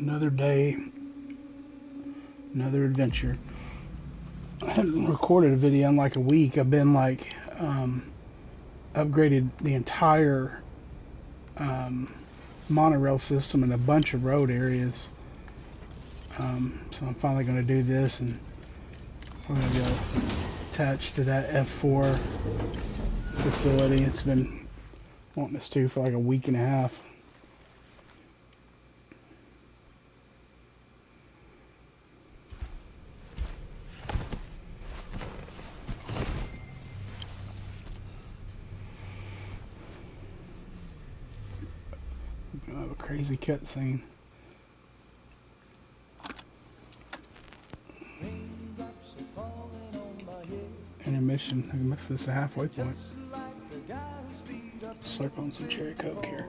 Another day, another adventure. I haven't recorded a video in like a week. I've been like upgraded the entire monorail system in a bunch of road areas. So I'm finally going to do this, and we're going to go attached to that F4 facility. It's been wanting us to for like a week and a half. Oh, a crazy cutscene. Intermission. I can mix this a halfway point. Slurp on some cherry coke here.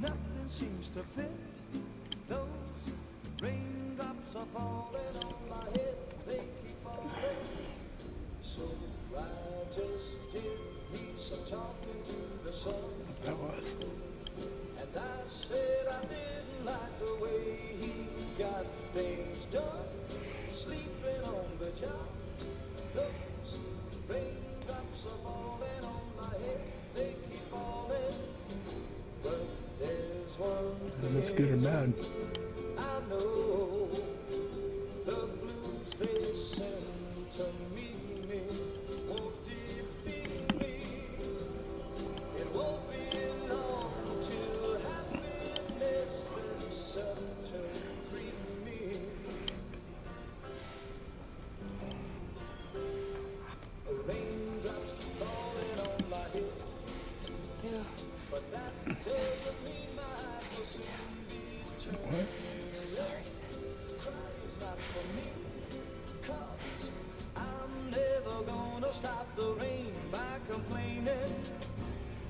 Nothing seems to fit. Those raindrops are falling on my head. They keep falling. So I just did me some talking to the sun. That was. And I said I didn't like the way he got things done. Sleeping on the job. Those raindrops are falling on my head. They keep falling. But there's one thing. That's good or bad. I know the blues they send to meet me won't defeat me. It won't be long till happiness is certain to greet me. Raindrops keep falling on my head. Yeah. But that doesn't mean my heart will soon be turned. What? I'm so sorry, Sam. Crying's not for me, 'cause I'm never gonna stop the rain by complaining,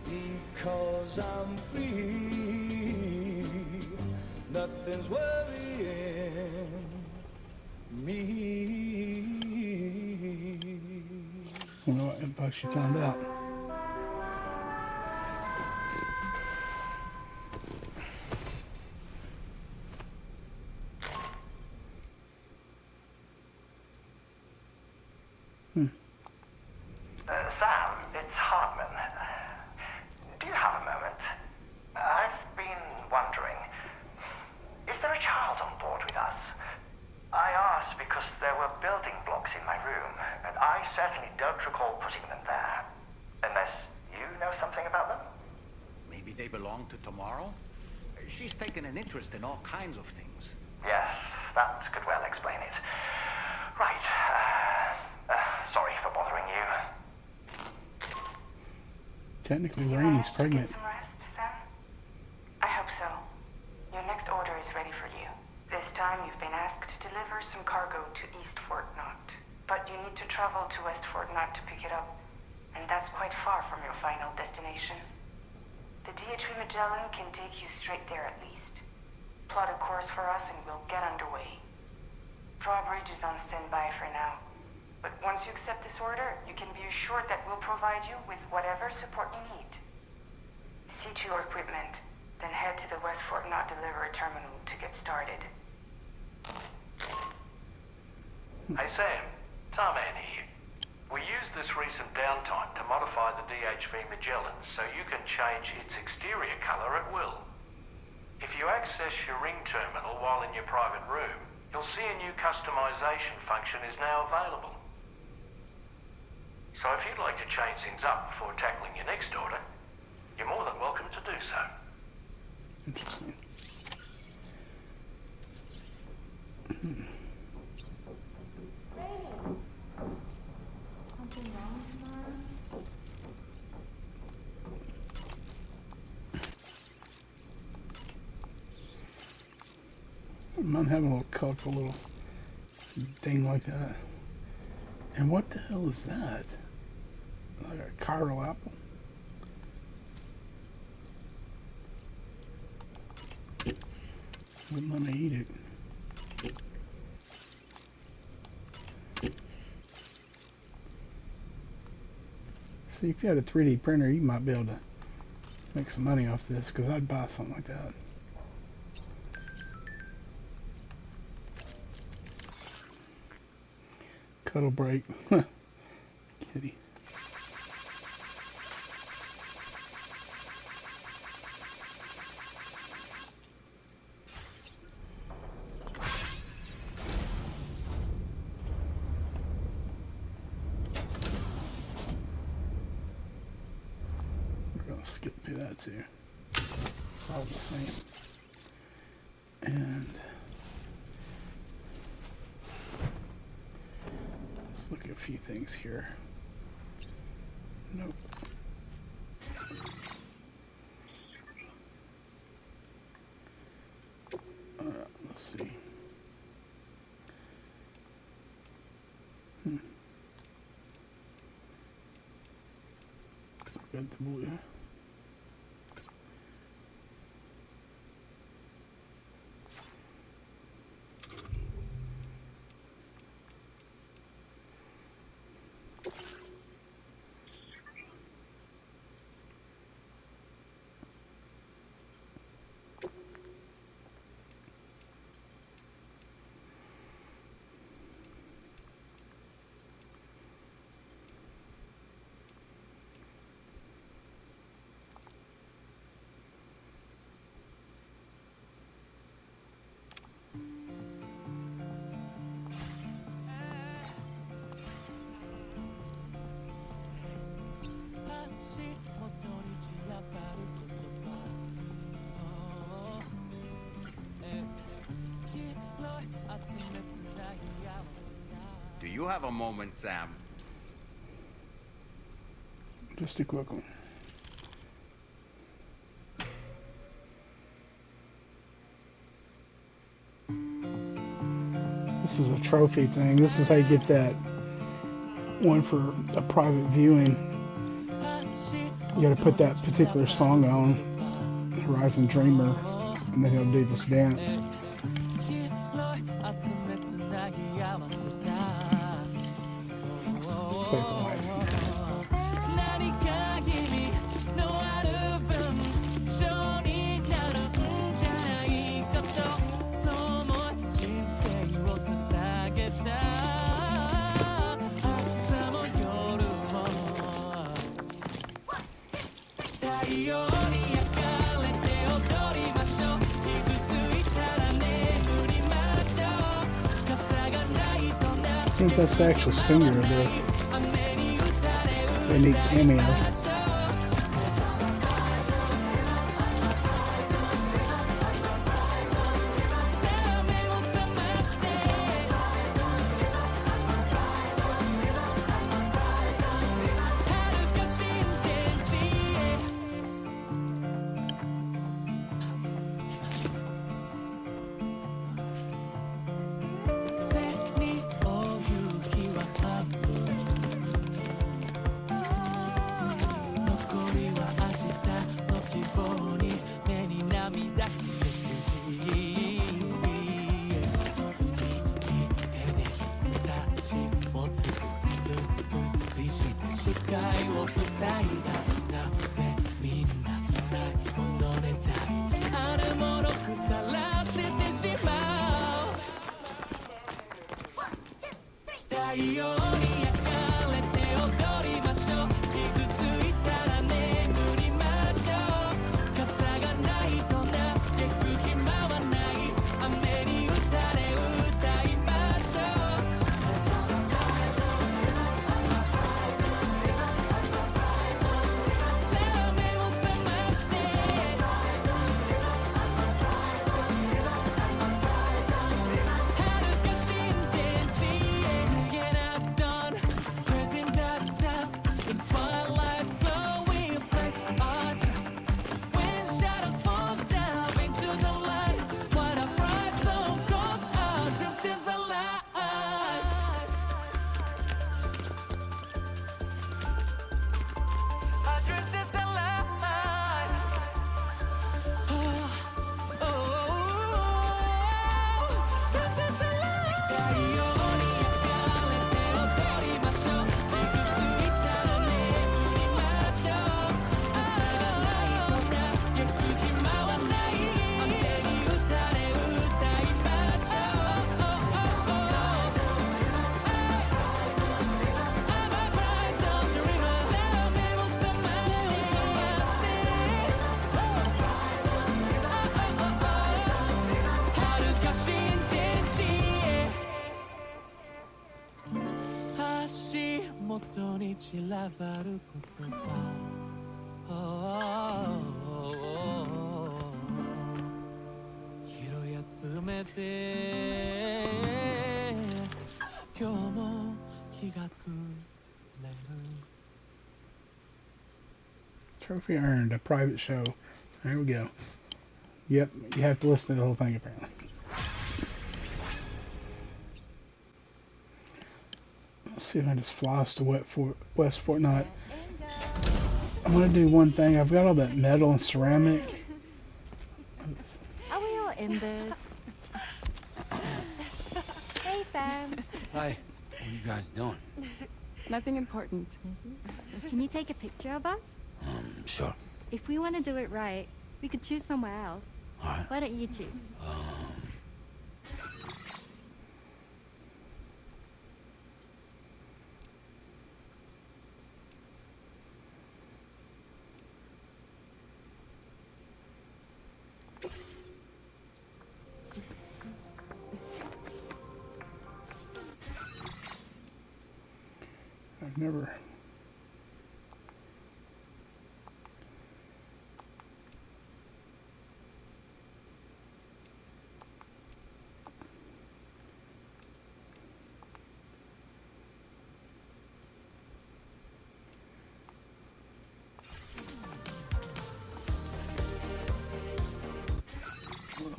because I'm free. Nothing's worrying me. I wonder what info she found out. Sam, it's Hartman. Do you have a moment? I've been wondering, is there a child on board with us? I asked because there were building blocks in my room, and I certainly don't recall putting them there. Unless you know something about them? Maybe they belong to Tomorrow? She's taken an interest in all kinds of things. Yes, that could well explain it. Right. Sorry for bothering you. Technically, You Rainy's managed to pregnant. get some rest, Sam? I hope so. Your next order is ready for you. This time you've been asked to deliver some cargo to East Fort Knott. But you need to travel to West Fort Knott to pick it up. And that's quite far from your final destination. The DHV Magellan can take you straight there at least. Plot a course for us and we'll get underway. Drawbridge is on standby for now. But once you accept this order, you can be assured that we'll provide you with whatever support you need. See to your equipment, then head to the West Fort Knott delivery terminal to get started. Hey Sam, Dollman here. We used this recent downtime to modify the DHV Magellan so you can change its exterior colour at will. If you access your ring terminal while in your private room, you'll see a new customization function is now available. So if you'd like to change things up before tackling your next order, you're more than welcome to do so. Interesting. Something wrong tomorrow? I'm not having a little colorful little thing like that. And what the hell is that? Like a chiral apple? Wouldn't let me eat it. See, if you had a 3D printer, you might be able to make some money off this, because I'd buy something like that. Cuddle break. Kitty. We're gonna skip through that too. It's all the same. And let's look at a few things here. Nope. Let's see. Got the blue. Do you have a moment, Sam? Just a quick one. This is a trophy thing. This is how you get that one for a private viewing. You gotta put that particular song on, Horizon Dreamer, and then he'll do this dance. Play for life. I think that's the actual singer of this. They need cameos. 元に散らばる言葉拾い集めて今日も日が暮れる Trophy earned, a private show. There we go. Yep, you have to listen to the whole thing apparently. Let's see if I just floss to West Fortnite. I'm gonna do one thing. I've got all that metal and ceramic. Are we all in this? Hey, Sam. Hi. What are you guys doing? Nothing important. Can you take a picture of us? Sure. If we want to do it right, we could choose somewhere else. Alright. Why don't you choose? I've never.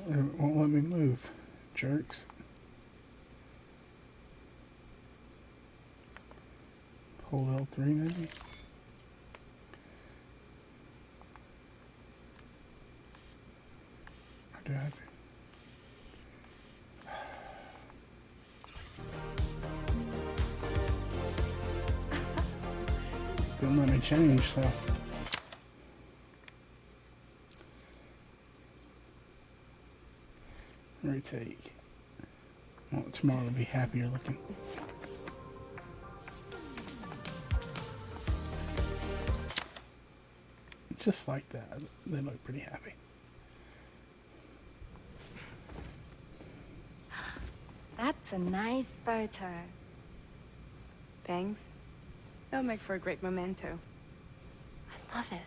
It won't let me move, jerks. Hold L3 maybe? Or do I have to? Didn't let me change, so. Retake. Well, tomorrow will be happier looking. Just like that. They look pretty happy. That's a nice photo. Thanks. That'll make for a great memento. I love it.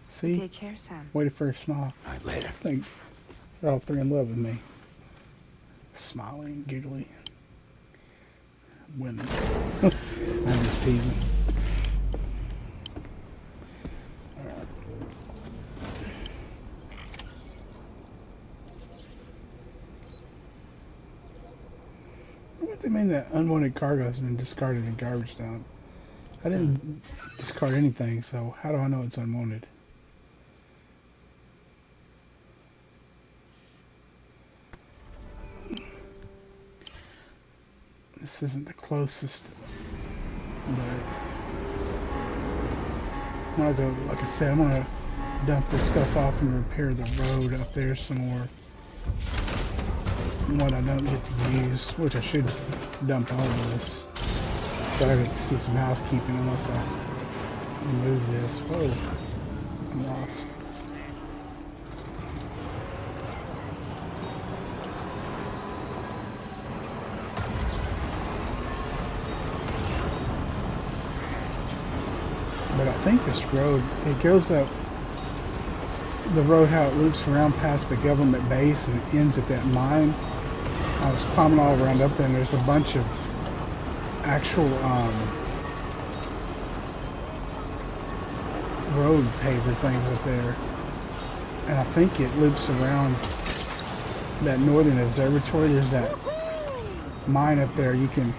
See? Take care, Sam. Waited for a smile. Alright, later. I think they're all three in love with me. Smiling, giggly. Women. I'm just teasing. Alright. What do they mean that unwanted cargo has been discarded in garbage dump? I didn't discard anything, so how do I know it's unwanted? This isn't the closest, but I'm gonna go, like I said, I'm gonna dump this stuff off and repair the road up there some more. What I don't get to use, which I should dump all of this. So I get to see some housekeeping unless I remove this. Whoa, I'm lost. But I think this road, it goes up the road how it loops around past the government base and it ends at that mine. I was climbing all around up there and there's a bunch of actual road paver things up there. And I think it loops around that northern observatory. There's that mine up there. You can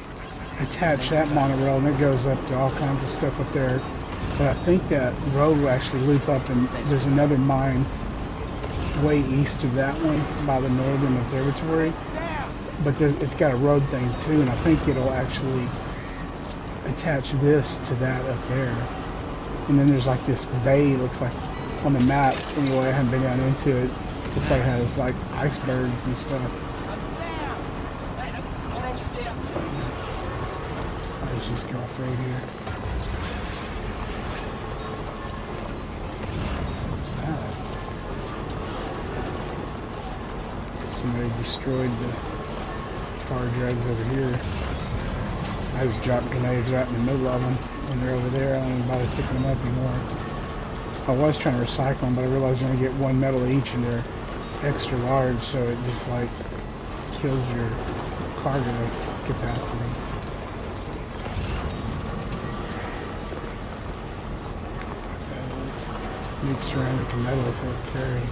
attach that monorail and it goes up to all kinds of stuff up there. But I think that road will actually loop up and there's another mine way east of that one by the northern observatory. But it's got a road thing too, and I think it'll actually attach this to that up there. And then there's like this bay, looks like on the map, anyway, I haven't been down into it. Looks like it has like icebergs and stuff. Let's just go off road here. Somebody destroyed the tar drugs over here. I just drop grenades right in the middle of them when they're over there. I don't even bother picking them up anymore. I was trying to recycle them, but I realized you only get one metal each and they're extra large, so it just like kills your cargo capacity. Need ceramic and metal for a carry.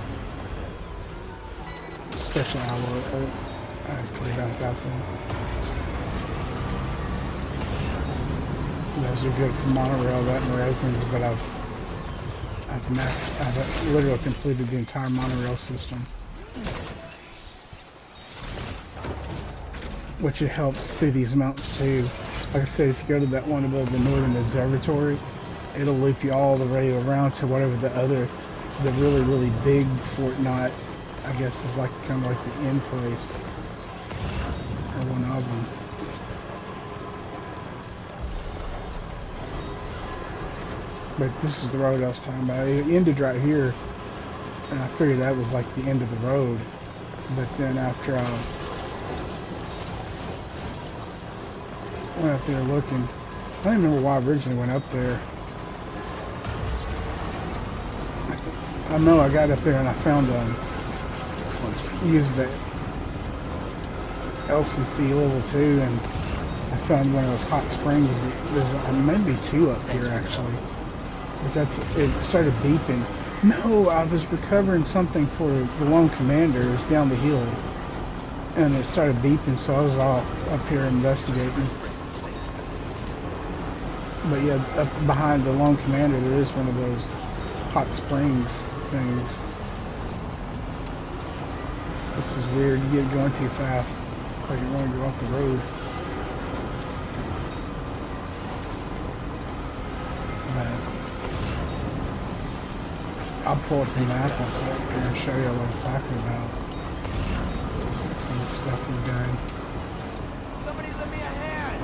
Special alloy. I put it out that one. Those are good for monorail, that and resins, but I've literally completed the entire monorail system. Which it helps through these mountains too. Like I said, if you go to that one above the Northern Observatory, it'll loop you all the way around to whatever the really, really big Fort Knot, I guess, is like kind of like the end place. Or one of them. But this is the road I was talking about. It ended right here, and I figured that was like the end of the road. But then after I went up there looking, I don't remember why I originally went up there. I know I got up there and I found used the LCC level 2, and I found one of those hot springs. There's maybe 2 up here actually. But it started beeping. No, I was recovering something for the Lone Commander. It was down the hill. And it started beeping, so I was all up here investigating. But yeah, up behind the Lone Commander there is one of those hot springs things. This is weird. You get going too fast. It's like you want to go off the road. I'll pull up the map once I get here and show you what I'm talking about. Some of the stuff we've done. Somebody lend me a hand!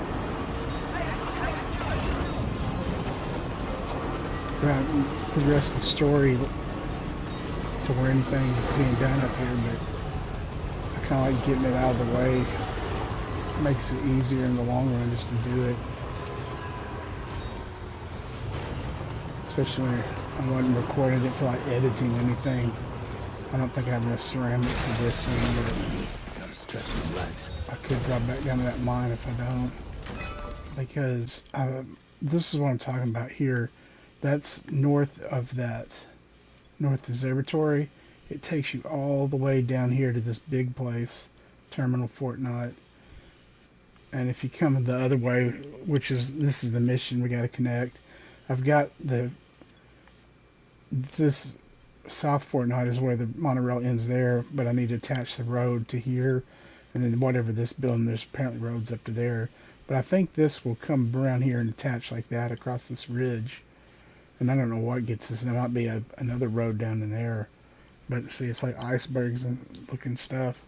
Progress the story to where anything is being done up here, but I kind of like getting it out of the way. It makes it easier in the long run just to do it. Especially when I wasn't recording it for like editing anything. I don't think I have enough ceramic for this one, but Gotta stretch my legs. I could drop back down to that mine if I don't. Because this is what I'm talking about here. That's north of that North Observatory. It takes you all the way down here to this big place, Terminal Fort Knot. And if you come the other way, this is the mission we got to connect. I've got this South Fort Knot is where the monorail ends there, but I need to attach the road to here, and then whatever this building, there's apparently roads up to there. But I think this will come around here and attach like that across this ridge. And I don't know what gets us. There might be another road down in there. But see, it's like icebergs and looking stuff.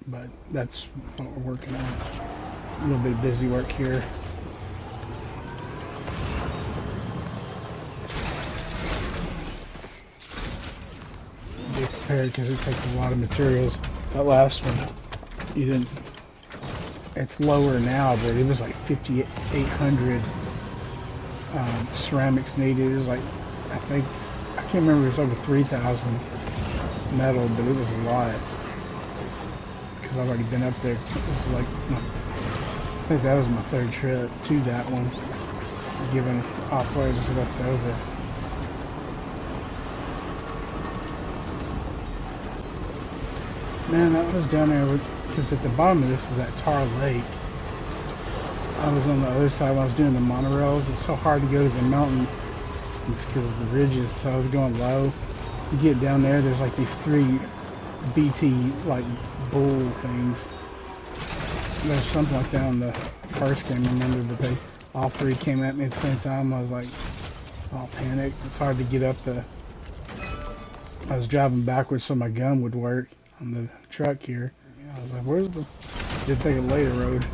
But that's what we're working on. A little bit of busy work here. Be prepared because it takes a lot of materials. That last one, it's lower now, but it was like 5,800 ceramics needed. It was like, I can't remember, it was over 3,000 metal, but it was a lot. Because I've already been up there. This is like, I think that was my 3rd trip to that one. Given off what was left over. Man, I was down there because at the bottom of this is that Tar Lake. I was on the other side when I was doing the monorails. It's so hard to go to the mountain. It's because of the ridges, so I was going low. You get down there, there's like these 3 BT like bull things. There's something like that on the first game, I remember, but all 3 came at me at the same time. I was like all panicked. It's hard to get up I was driving backwards so my gun would work on the truck here. I was like, where's the... Did take a later road.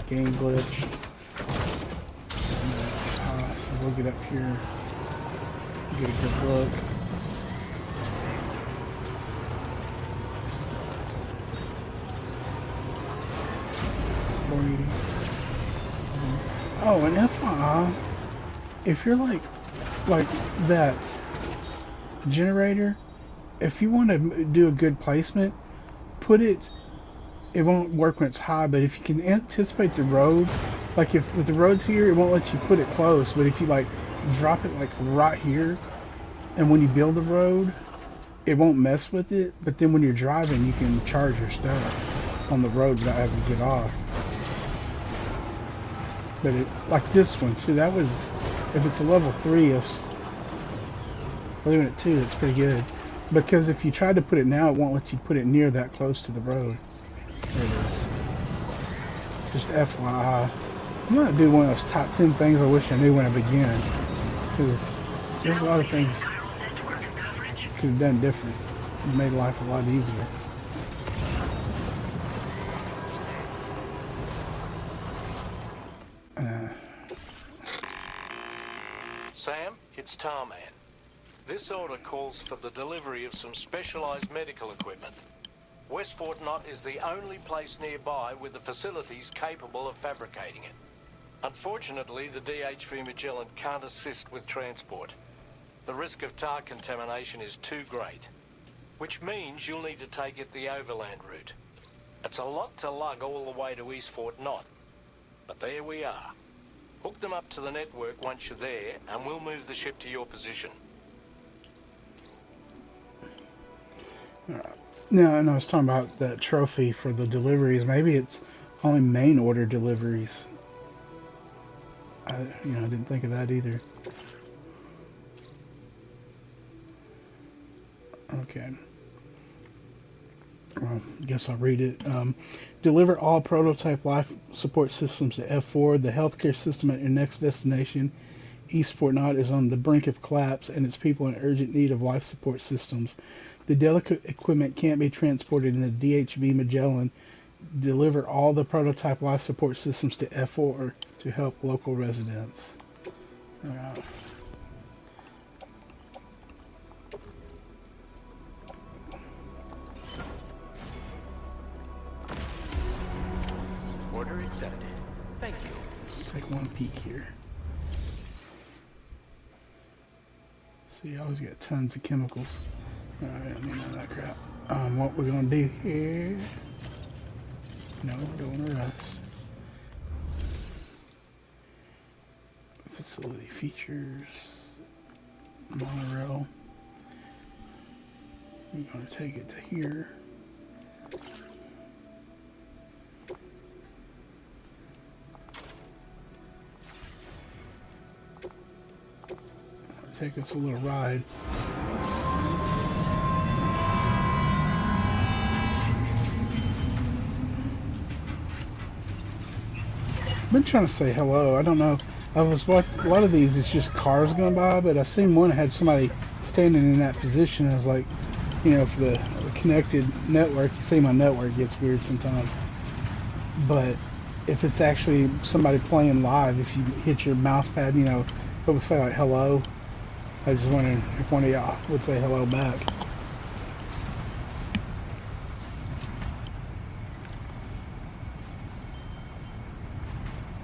Game glitch. So we'll get up here. Get a good look. Oh, and FYI, if you're like that generator, if you want to do a good placement, put it. It won't work when it's high, but if you can anticipate the road, like if with the roads here, it won't let you put it close. But if you like drop it like right here, and when you build the road, it won't mess with it. But then when you're driving, you can charge your stuff on the road without having to get off. But it, like this one, see that was, if it's a level 3, of leaving it 2, that's pretty good. Because if you try to put it now, it won't let you put it near that close to the road. There it is. Just FYI. I'm going to do one of those top 10 things I wish I knew when I began. Because there's a lot of things could have done different. It made life a lot easier. Sam, it's Tarman. This order calls for the delivery of some specialized medical equipment. West Fort Knott is the only place nearby with the facilities capable of fabricating it. Unfortunately, the DHV Magellan can't assist with transport. The risk of tar contamination is too great, which means you'll need to take it the overland route. It's a lot to lug all the way to East Fort Knott, but there we are. Hook them up to the network once you're there, and we'll move the ship to your position. Now, and I was talking about that trophy for the deliveries. Maybe it's only main order deliveries. I didn't think of that either. Okay. Well, I guess I'll read it. Deliver all prototype life support systems to F4. The healthcare system at your next destination, East Fort Knott, is on the brink of collapse, and its people in urgent need of life support systems. The delicate equipment can't be transported in the DHV Magellan. Deliver all the prototype life support systems to F4 to help local residents. Order accepted. Thank you. Let's take one peek here. See, I always get tons of chemicals. Alright, I don't need none of that crap. What we're gonna do here? No, we don't wanna rust. Facility features. Monorail. We're gonna take it to here. Take us a little ride. I've been trying to say hello. I don't know. I was watching a lot of these. It's just cars going by, but I seen one that had somebody standing in that position. I was like, for the connected network. You see, my network gets weird sometimes. But if it's actually somebody playing live, if you hit your mouse pad, it would say like hello. I was just wondering if one of y'all would say hello back.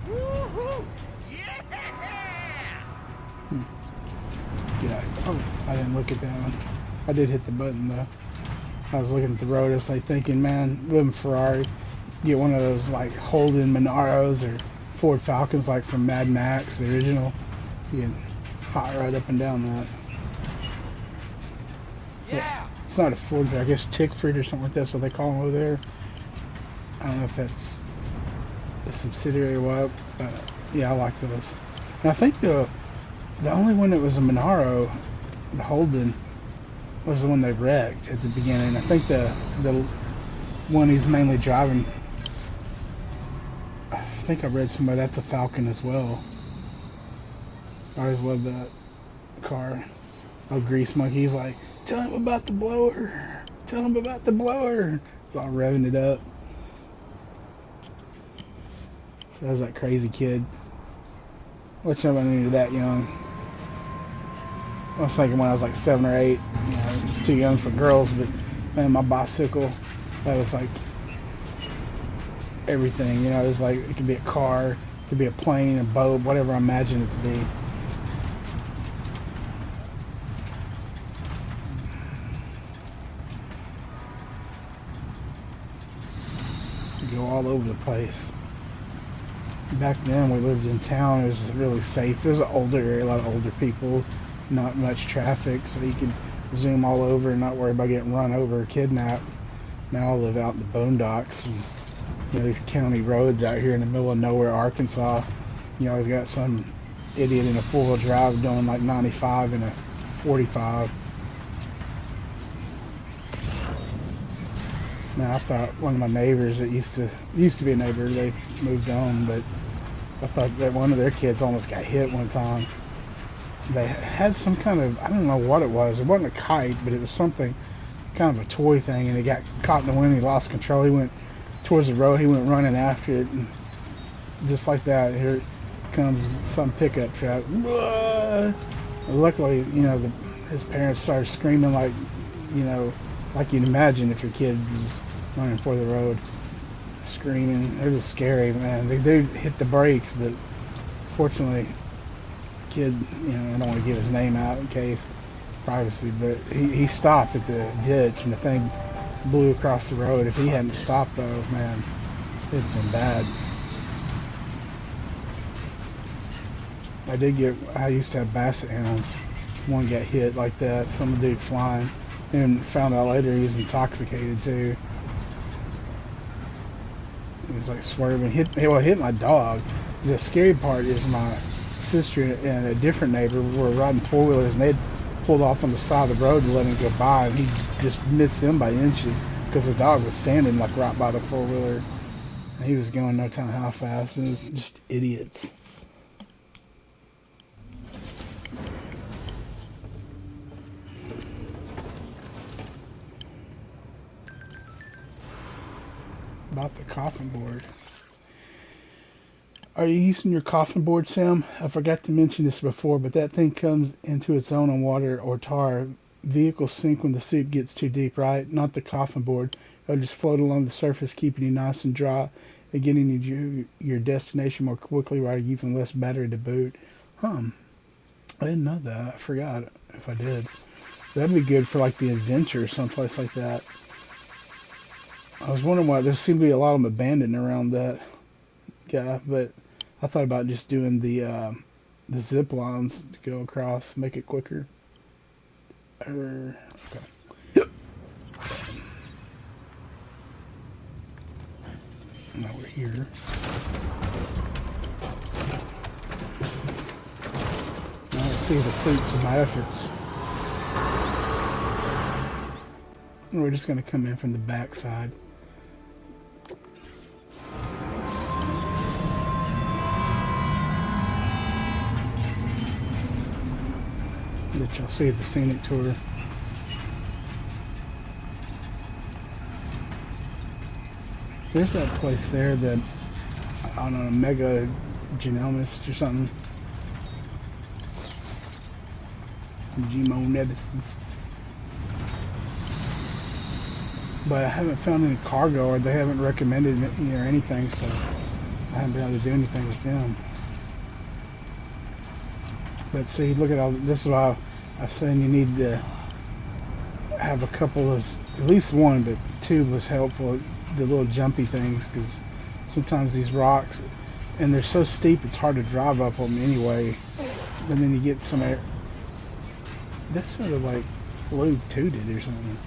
Woohoo! Yeah! Yeah. Oh, I didn't look at that one. I did hit the button though. I was looking at the road. I was like thinking, man, living Ferrari, get one of those like Holden Monaros or Ford Falcons like from Mad Max, the original. You can hot right up and down that. Yeah. It's not a Ford, but I guess Tickford or something like that's what they call them over there. I don't know if that's a subsidiary or what, but yeah, I like those. And I think the only one that was a Monaro, the Holden, was the one they wrecked at the beginning. I think the one he's mainly driving, I think I read somewhere that's a Falcon as well. I always loved that car. Oh, Grease Monkey, he's like, tell him about the blower. Tell him about the blower. He's all revving it up. So I was that crazy kid. What's nobody knew that young? I was thinking when I was like 7 or 8, it's too young for girls, but man, my bicycle, that was like everything, it was like, it could be a car, it Could be a plane, a boat, whatever I imagine it to be. To go all over the place. Back then we lived in town, it was really safe. It was an older area, a lot of older people, not much traffic, so you could zoom all over and not worry about getting run over or kidnapped. Now I live out in the boondocks, and you know, these county roads out here in the middle of nowhere, Arkansas. You always got some idiot in a four-wheel drive doing like 95 in a 45. Now I thought one of my neighbors that used to be a neighbor, they moved on, but I thought that one of their kids almost got hit one time. They had some kind of, I don't know what it was. It wasn't a kite, but it was something, kind of a toy thing, and it got caught in the wind. He lost control. He went towards the road. He went running after it, and just like that, here comes some pickup truck. Luckily, you know, his parents started screaming like, you know, like you'd imagine if your kid was running for the road, screaming. It was scary, man. They did hit the brakes, but fortunately, kid, you know, I don't want to give his name out in case privacy, but he stopped at the ditch, and the thing blew across the road. If he hadn't stopped, though, man, it'd been bad. I used to have basset hounds. One got hit like that, some dude flying, and found out later he was intoxicated too. He was like swerving, hit my dog. The scary part is my sister and a different neighbor were riding four-wheelers, and they'd pulled off on the side of the road to let him go by, and he just missed them by inches because the dog was standing like right by the four-wheeler, and he was going no telling how fast. And it was just idiots. About the coffin board. Are you using your coffin board, Sam? I forgot to mention this before, but that thing comes into its own on water or tar. Vehicles sink when the soup gets too deep, right? Not the coffin board. It'll just float along the surface, keeping you nice and dry and getting you to your destination more quickly while using less battery to boot. I didn't know that. I forgot if I did. That'd be good for like the adventure or someplace like that. I was wondering why there seemed to be a lot of them abandoned around that guy, but I thought about just doing the zip lines to go across, make it quicker. Okay. Yep. Now we're here. Now let's see the fruits of my efforts. We're just going to come in from the back side. Let y'all see the scenic tour. There's that place there that, I don't know, Mega Genomics or something. Medicines. But I haven't found any cargo, or they haven't recommended it or anything, so I haven't been able to do anything with them. But see, look at all this. Is why I was saying you need to have a couple of, at least one, but two was helpful. The little jumpy things, because sometimes these rocks, and they're so steep, it's hard to drive up them anyway. And then you get some air. That sort of like blue tooted or something.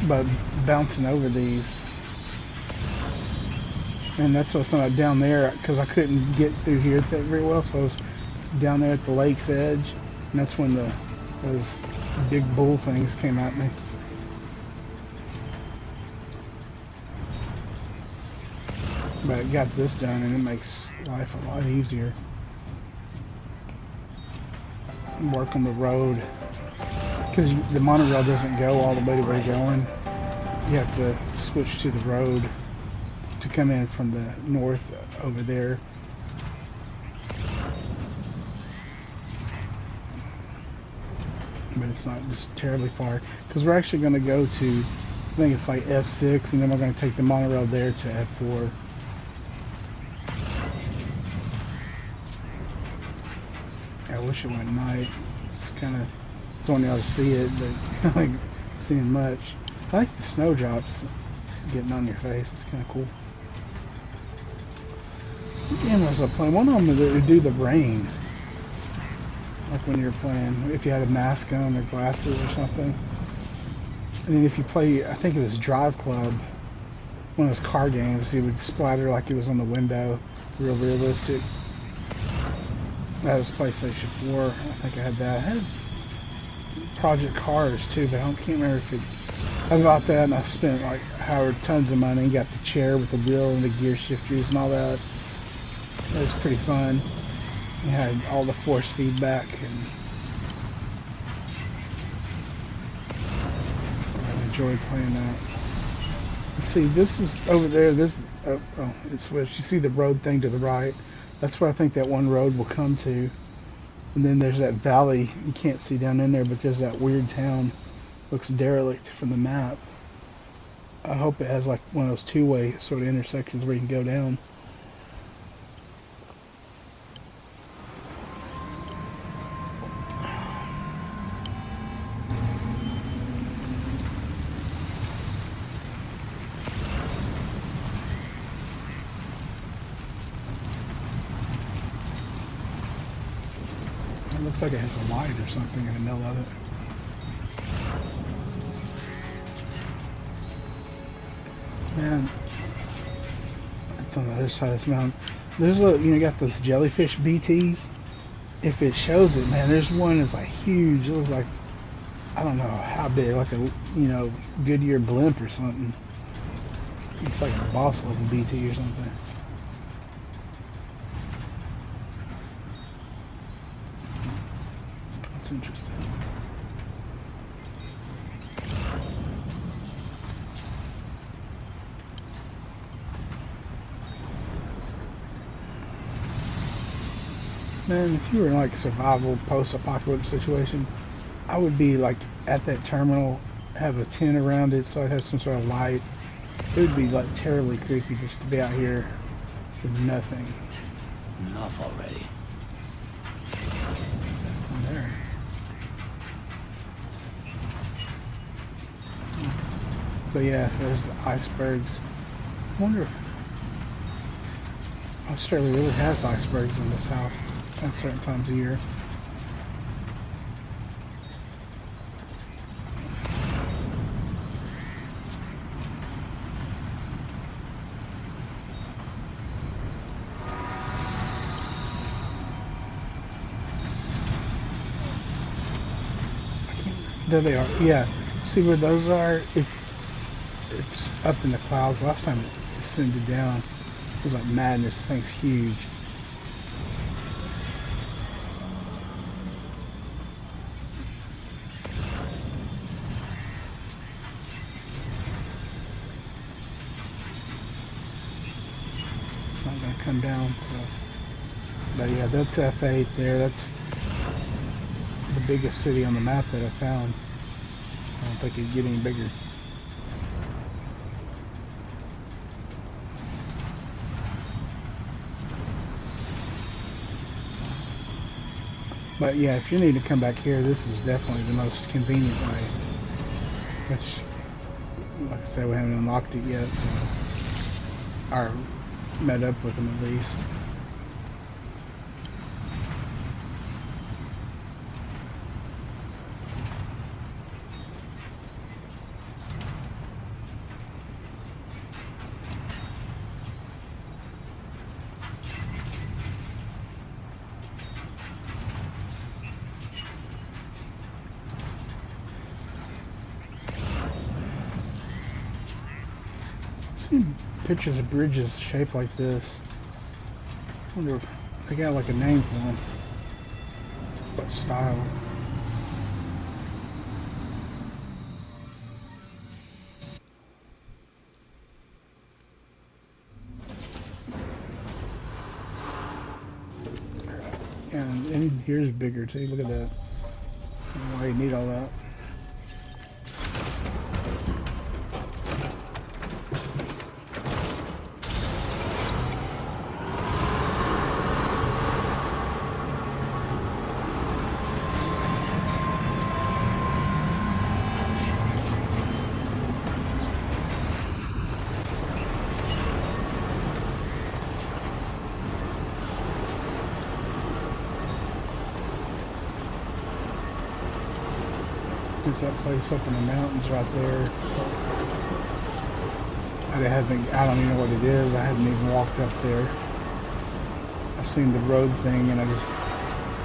But bouncing over these. And that's what's not down there, because I couldn't get through here very well, so I was down there at the lake's edge, and that's when those big bull things came at me. But I got this done, and it makes life a lot easier. Work on the road, because the monorail doesn't go all the way to where you're going. You have to switch to the road to come in from the north over there. But it's not just terribly far, because we're actually going to go to, I think it's like F6, and then we're going to take the monorail there to F4. I wish it went at night. It's kind of, it's only able to see it, but like seeing much. I like the snowdrops getting on your face. It's kind of cool. What game was I playing? One of them would do the rain. Like when you're playing, if you had a mask on or glasses or something. And then if you play, I think it was Drive Club, one of those car games, it would splatter like it was on the window, real realistic. That was PlayStation 4. I think I had that. I had Project Cars too, but I can't remember if it. I bought that and I spent like tons of money. Got the chair with the wheel and the gear shifters and all that. It was pretty fun. You had all the force feedback and I enjoyed playing that. Let's see, this is over there. This it switched. You see the road thing to the right? That's where I think that one road will come to. And then there's that valley you can't see down in there, but there's that weird town. Looks derelict from the map. I hope it has like one of those two-way sort of intersections where you can go down. It looks like it has a light or something in the middle of it. Man, it's on the other side of this mountain. There's you got those jellyfish BTs. If it shows it, man, there's one that's like huge. It looks like, I don't know how big, like a, Goodyear blimp or something. It's like a boss looking BT or something. That's interesting. Man, if you were in like a survival post-apocalypse situation, I would be like at that terminal, have a tent around it so it has some sort of light. It would be like terribly creepy just to be out here with nothing. Enough already. From there. But yeah, there's the icebergs. I wonder if Australia really has icebergs in the south at certain times of year. There they are. Yeah. See where those are? It's up in the clouds. Last time it descended down, it was like madness. This thing's huge. It's not going to come down. So, but yeah, that's F8 there. That's the biggest city on the map that I found. I don't think it'd get any bigger. But yeah, if you need to come back here, this is definitely the most convenient way. Which, like I said, we haven't unlocked it yet, so, or met up with them at least. Seen pictures of bridges shaped like this. I wonder if they got like a name for them. What style? And here's bigger too. Look at that. I don't know why you need all that. There's that place up in the mountains right there. I don't even know what it is. I haven't even walked up there. I've seen the road thing and I just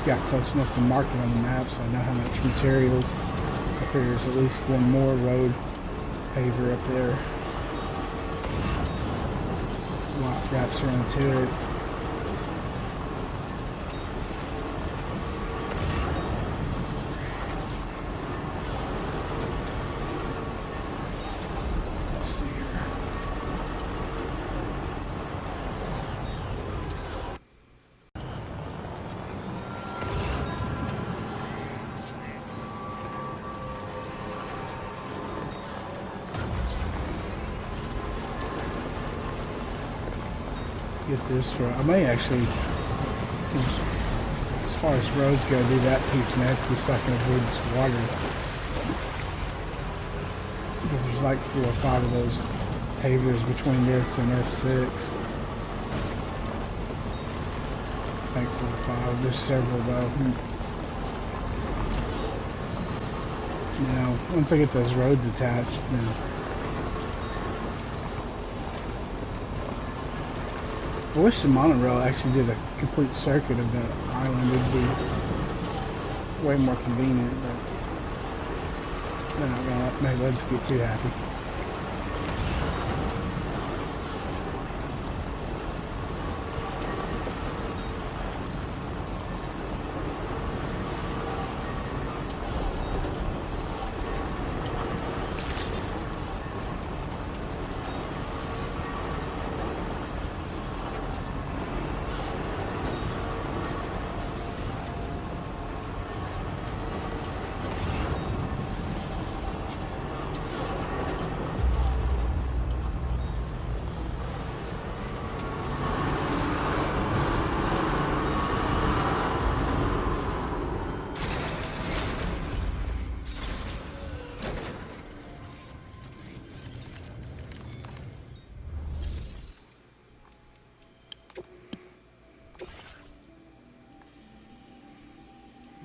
got close enough to mark it on the map so I know how much materials. I figure there's at least one more road paver up there. Wraps around to it. Get this for, I may actually, as far as roads go, do that piece next just so I can avoid this water. Because there's like 4 or 5 of those pavers between this and F6. I think 4 or 5, there's several though. Now, once I get those roads attached, then I wish the monorail actually did a complete circuit of the island. It'd be way more convenient, but they're not gonna let us get too happy.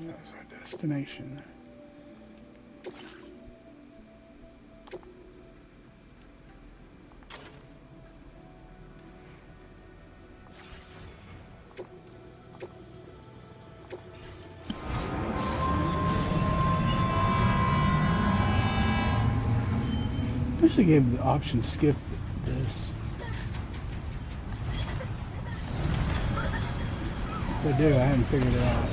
That's our destination. I should give the option skip this. If I do, I haven't figured it out.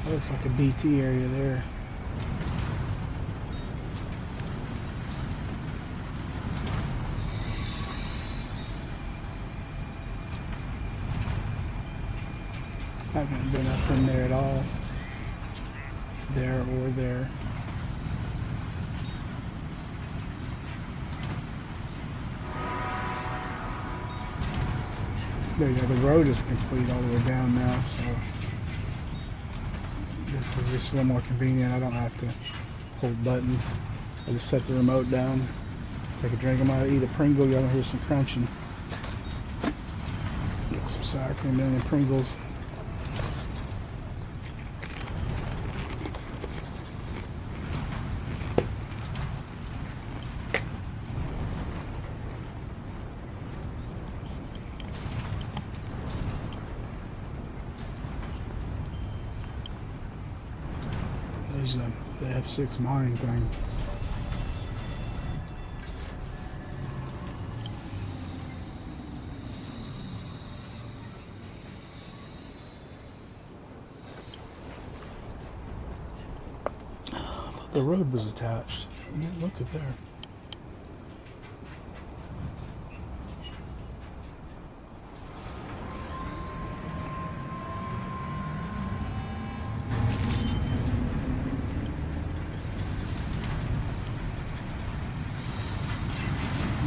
Looks like a DT area there. I haven't been up in there at all. There or there. There you go, the road is complete all the way down now, so this is just a little more convenient. I don't have to hold buttons. I just set the remote down, take a drink. I'm gonna eat a Pringle. Y'all gonna hear some crunching. Get some sour cream in the Pringles. There's the F6 mine thing. I thought the road was attached. Look at there.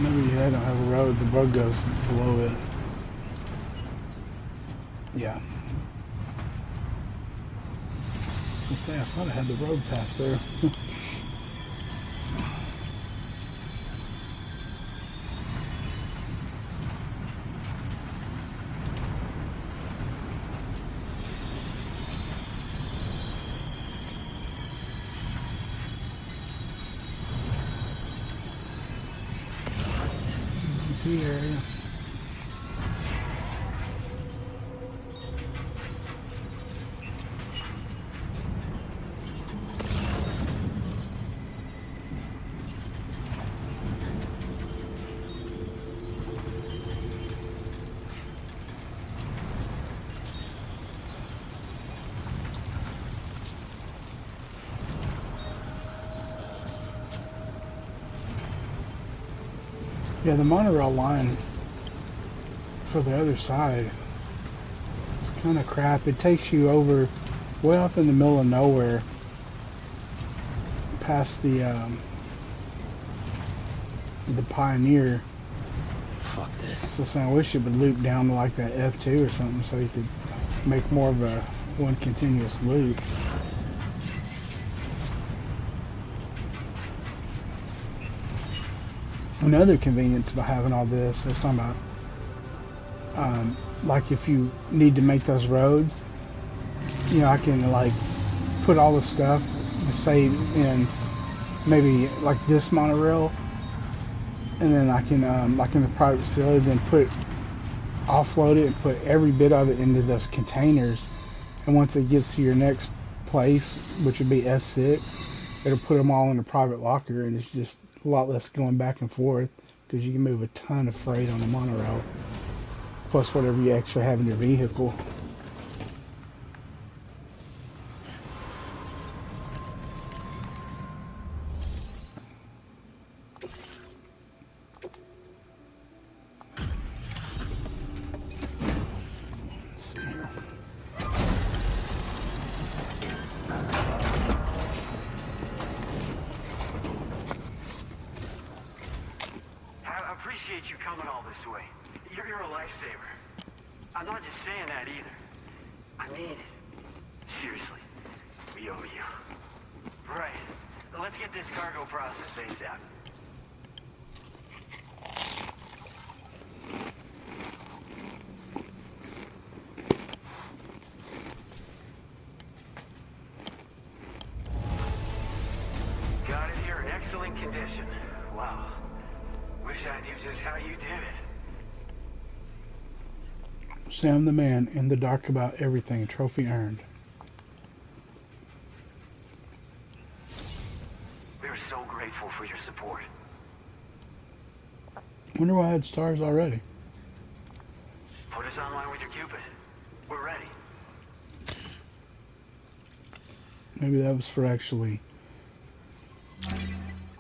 Maybe I don't have a road, the road goes below it. Yeah. I thought I had the road past there. VIP area. Yeah, the monorail line for the other side is kind of crap. It takes you over way up in the middle of nowhere past the Pioneer. Fuck this. So I wish it would loop down to like that F2 or something so you could make more of a one continuous loop. Another convenience about having all this is talking about, like if you need to make those roads, you know, I can like put all the stuff, say in maybe like this monorail, and then I can, like in the private facility, then offload it and put every bit of it into those containers, and once it gets to your next place, which would be F6, it'll put them all in a private locker, and it's just a lot less going back and forth because you can move a ton of freight on the monorail, plus whatever you actually have in your vehicle. I appreciate you coming all this way. You're a lifesaver. I'm not just saying that either. I mean it. Seriously. We owe you. Right. Let's get this cargo process ASAP. Got it here in excellent condition. Wow. Wish I knew just how you did it. Sam the Man, in the dark about everything, trophy earned. We're so grateful for your support. Wonder why I had stars already. Put us online with your Cupid. We're ready. Maybe that was for actually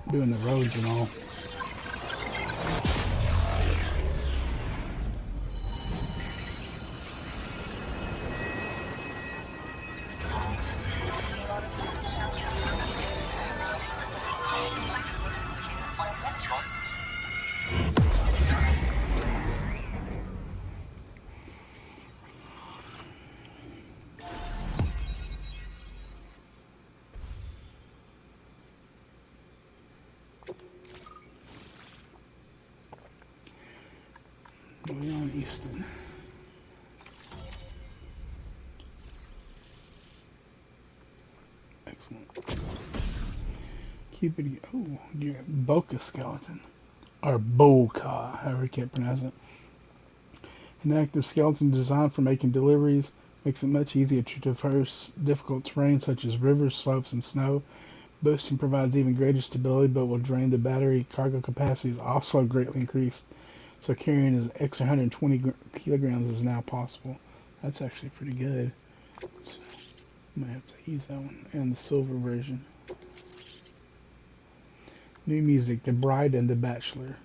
doing the roads and all. Leon Easton. Excellent. Cupid. Oh, you're a Boca skeleton. Or Boca, however you can't pronounce it. An active skeleton designed for making deliveries, makes it much easier to traverse difficult terrain such as rivers, slopes, and snow. Boosting provides even greater stability, but will drain the battery. Cargo capacity is also greatly increased, so carrying as extra 120 kilograms is now possible. That's actually pretty good. Might have to use that one. And the silver version. New music, The Bride and the Bachelor.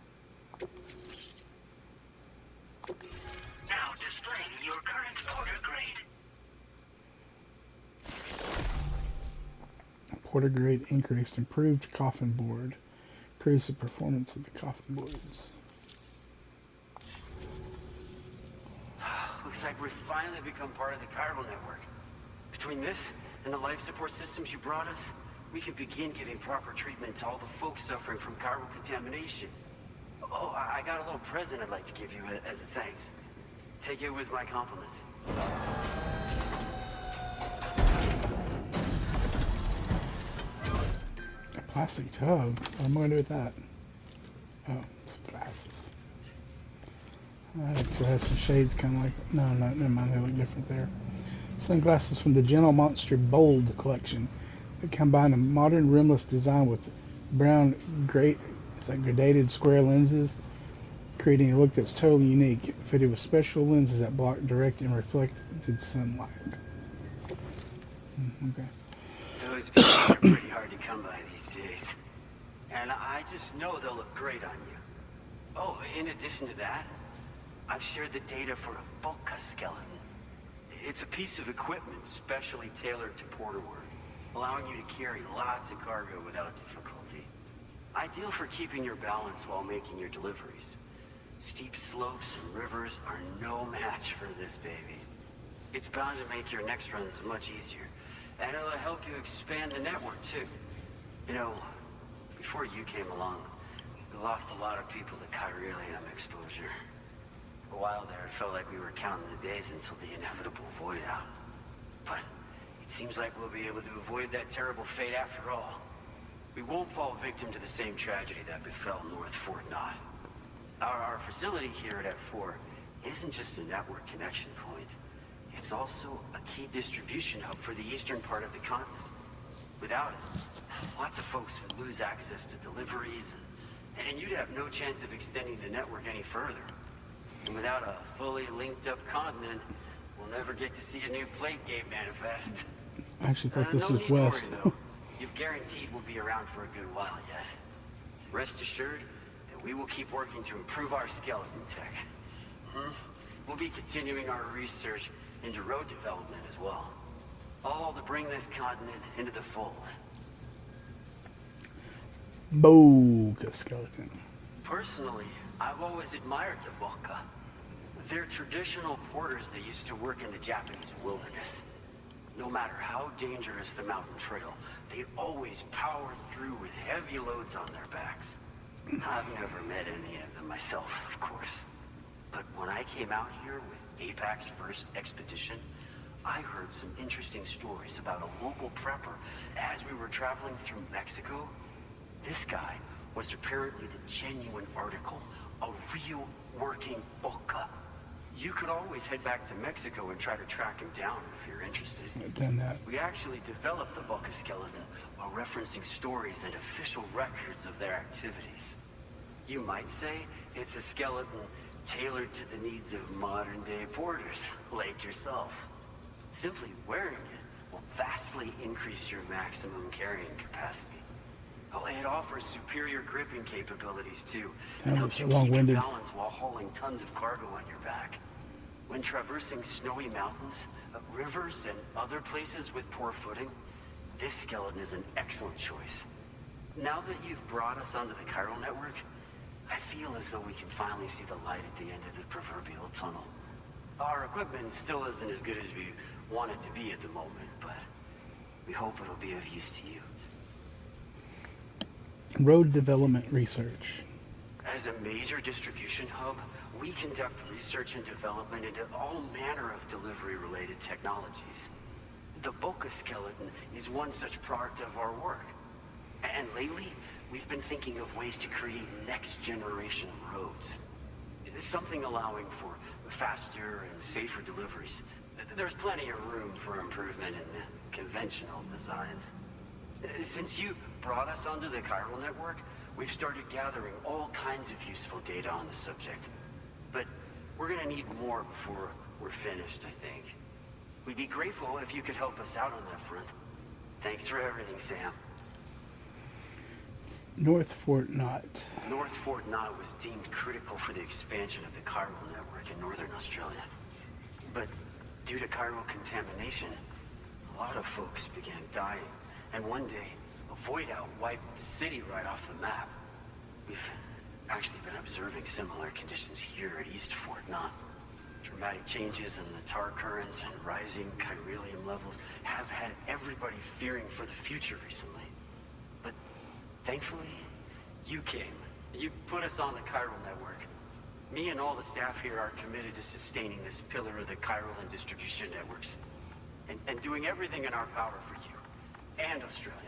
Now displaying your current order grade. Porter grade increased, improved coffin board. Improves the performance of the coffin boards. Looks like we've finally become part of the Chiral Network. Between this and the life support systems you brought us, we can begin giving proper treatment to all the folks suffering from chiral contamination. Oh, I got a little present I'd like to give you as a thanks. Take it with my compliments. A plastic tub? What am I going to do with that? Oh, some glasses. Actually has some shades kind of like, no, never mind, they look different there. Sunglasses from the Gentle Monster Bold collection. They combine a modern rimless design with brown, gradated square lenses, creating a look that's totally unique, fitted with special lenses that block direct and reflected sunlight. Okay. Those pieces are pretty hard to come by these days. And I just know they'll look great on you. Oh, in addition to that, I've shared the data for a Boca skeleton. It's a piece of equipment specially tailored to porter work, allowing you to carry lots of cargo without difficulty. Ideal for keeping your balance while making your deliveries. Steep slopes and rivers are no match for this baby. It's bound to make your next runs much easier, and it'll help you expand the network too. You know, before you came along, we lost a lot of people to chiralium exposure. For a while there, it felt like we were counting the days until the inevitable void out. But it seems like we'll be able to avoid that terrible fate after all. We won't fall victim to the same tragedy that befell North Fort Knott. Our facility here at F4 isn't just a network connection point. It's also a key distribution hub for the eastern part of the continent. Without it, lots of folks would lose access to deliveries, and you'd have no chance of extending the network any further. And without a fully linked up continent, we'll never get to see a new plate gate manifest. I actually thought this no was need to west. worry, though. You've guaranteed we'll be around for a good while yet. Rest assured that we will keep working to improve our skeleton tech. We'll be continuing our research into road development as well. All to bring this continent into the fold. Boca skeleton. Personally, I've always admired the Boca. They're traditional porters that used to work in the Japanese wilderness. No matter how dangerous the mountain trail, they always power through with heavy loads on their backs. I've never met any of them myself, of course. But when I came out here with APAC's first expedition, I heard some interesting stories about a local prepper as we were traveling through Mexico. This guy was apparently the genuine article, a real working Boca. You could always head back to Mexico and try to track him down if you're interested. I've done that. We actually developed the Boca skeleton while referencing stories and official records of their activities. You might say it's a skeleton tailored to the needs of modern-day porters, like yourself. Simply wearing it will vastly increase your maximum carrying capacity. Oh, it offers superior gripping capabilities too, and helps you keep your balance while hauling tons of cargo on your back. When traversing snowy mountains, rivers, and other places with poor footing, this skeleton is an excellent choice. Now that you've brought us onto the Chiral Network, I feel as though we can finally see the light at the end of the proverbial tunnel. Our equipment still isn't as good as we want it to be at the moment, but we hope it'll be of use to you. Road development research. As a major distribution hub, we conduct research and development into all manner of delivery-related technologies. The Boca skeleton is one such product of our work. And lately, we've been thinking of ways to create next-generation roads. Something allowing for faster and safer deliveries. There's plenty of room for improvement in the conventional designs. Since you brought us onto the Chiral Network, we've started gathering all kinds of useful data on the subject. But we're gonna need more before we're finished, I think. We'd be grateful if you could help us out on that front. Thanks for everything, Sam. North Fort Knott. North Fort Knott was deemed critical for the expansion of the Chiral Network in northern Australia. But due to chiral contamination, a lot of folks began dying. And one day, a void out wiped the city right off the map. We've actually been observing similar conditions here at East Fort Knott. Dramatic changes in the tar currents and rising chiralium levels have had everybody fearing for the future recently. But thankfully, you came. You put us on the Chiral Network. Me and all the staff here are committed to sustaining this pillar of the chiral and distribution networks. And doing everything in our power for you. And Australia.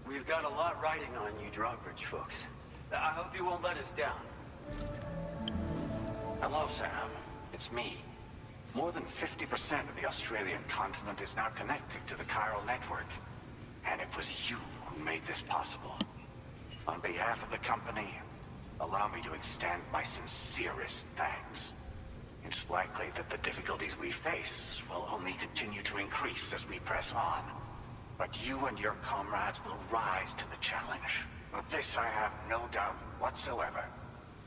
We've got a lot riding on you drawbridge folks. I hope you won't let us down. Hello, Sam. It's me. More than 50% of the Australian continent is now connected to the Chiral Network. And it was you who made this possible. On behalf of the company, allow me to extend my sincerest thanks. It's likely that the difficulties we face will only continue to increase as we press on. But you and your comrades will rise to the challenge. Of this I have no doubt whatsoever.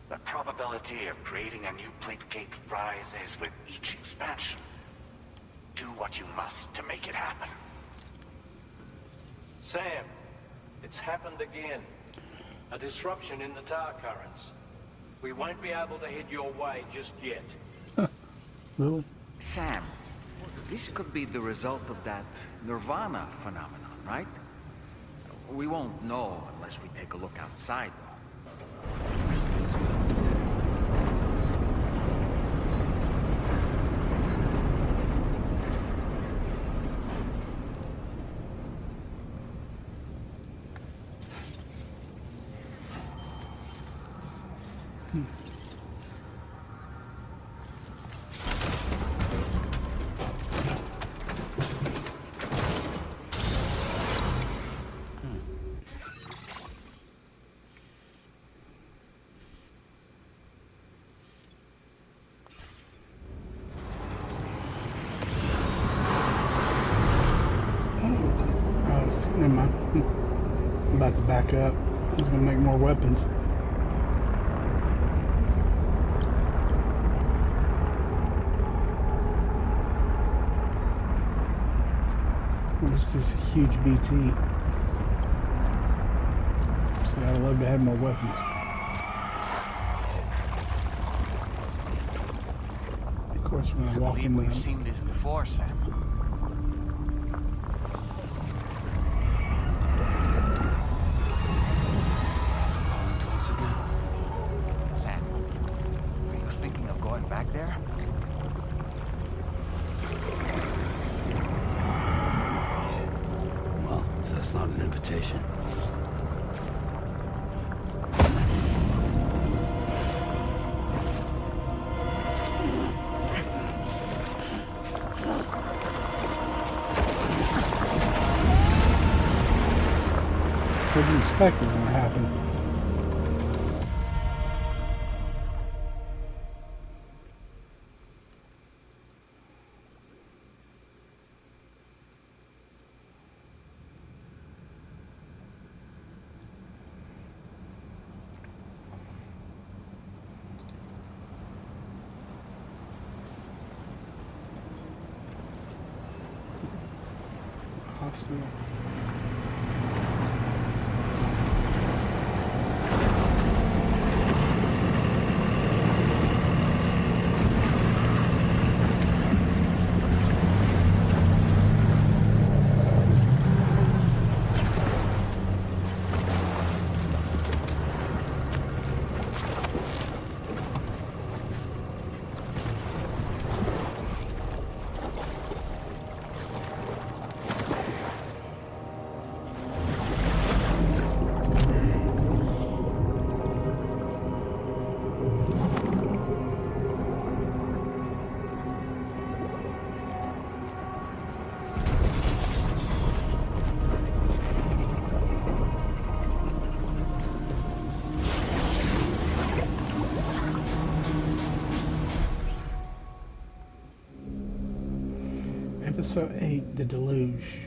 The probability of creating a new plate gate rises with each expansion. Do what you must to make it happen. Sam, it's happened again. A disruption in the tar currents. We won't be able to head your way just yet. Really? Sam, this could be the result of that Nirvana phenomenon, right? We won't know unless we take a look outside, though. Feels good. Never mind. I'm about to back up. I was gonna make more weapons. There's this huge BT. So I'd love to have more weapons. Of course, when I walk in, We've seen this before, Sam. Back there? Well, if that's not an invitation. What do you expect is gonna happen? Hospital. Episode 8, The Deluge.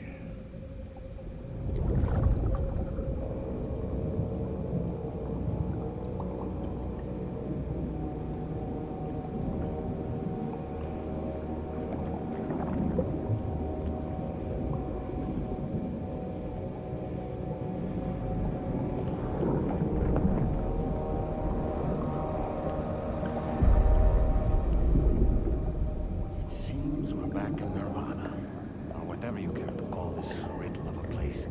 Seems we're back in Nirvana, or whatever you care to call this riddle of a place.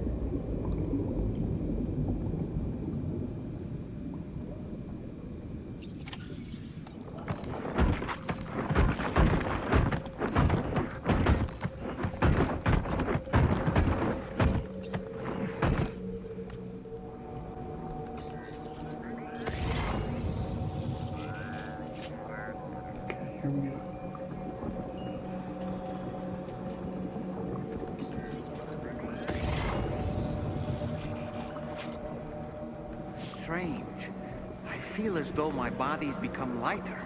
strange. I feel as though my body's become lighter.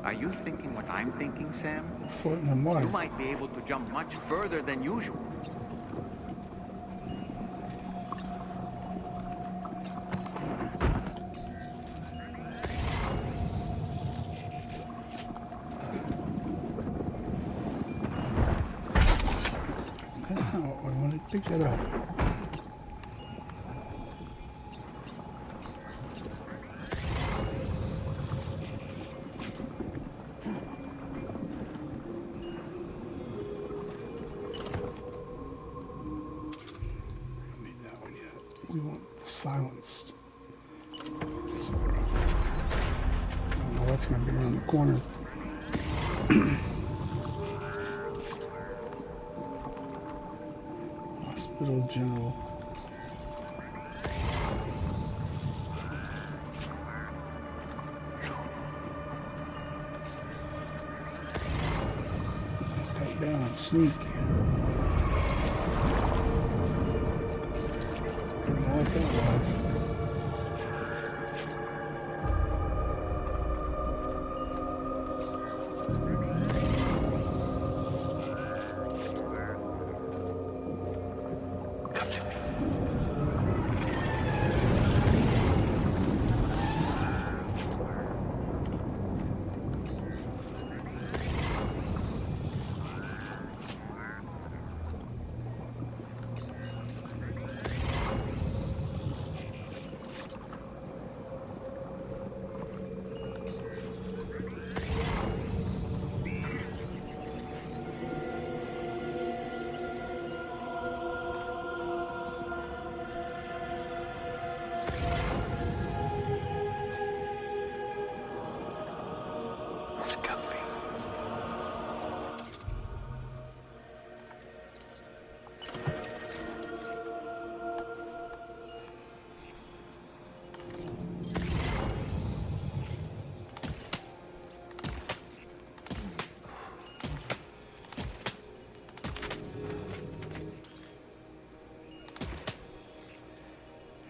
Are you thinking what I'm thinking, Sam? Floating in water. You might be able to jump much further than usual. That's not what we wanted. Pick that up. We want silenced. I don't know what's going to be around the corner. Hospital General. Take down and sneak. I think it was.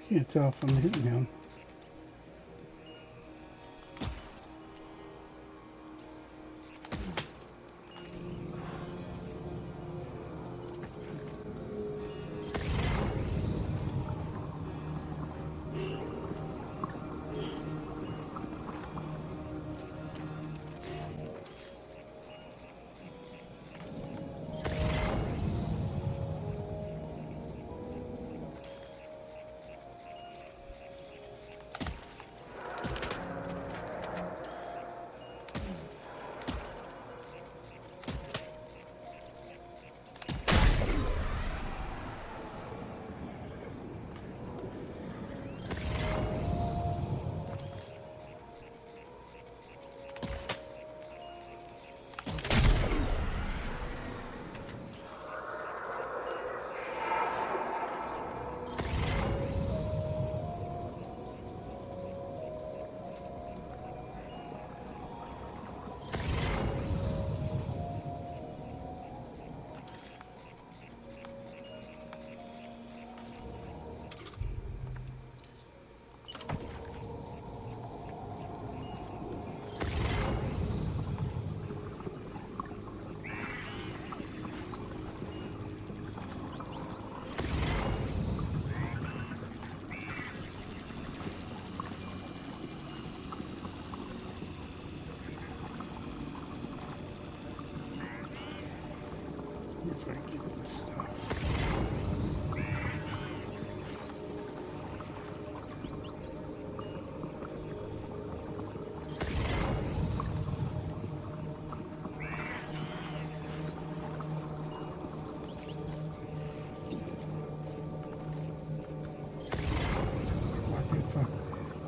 Can't tell if I'm hitting him.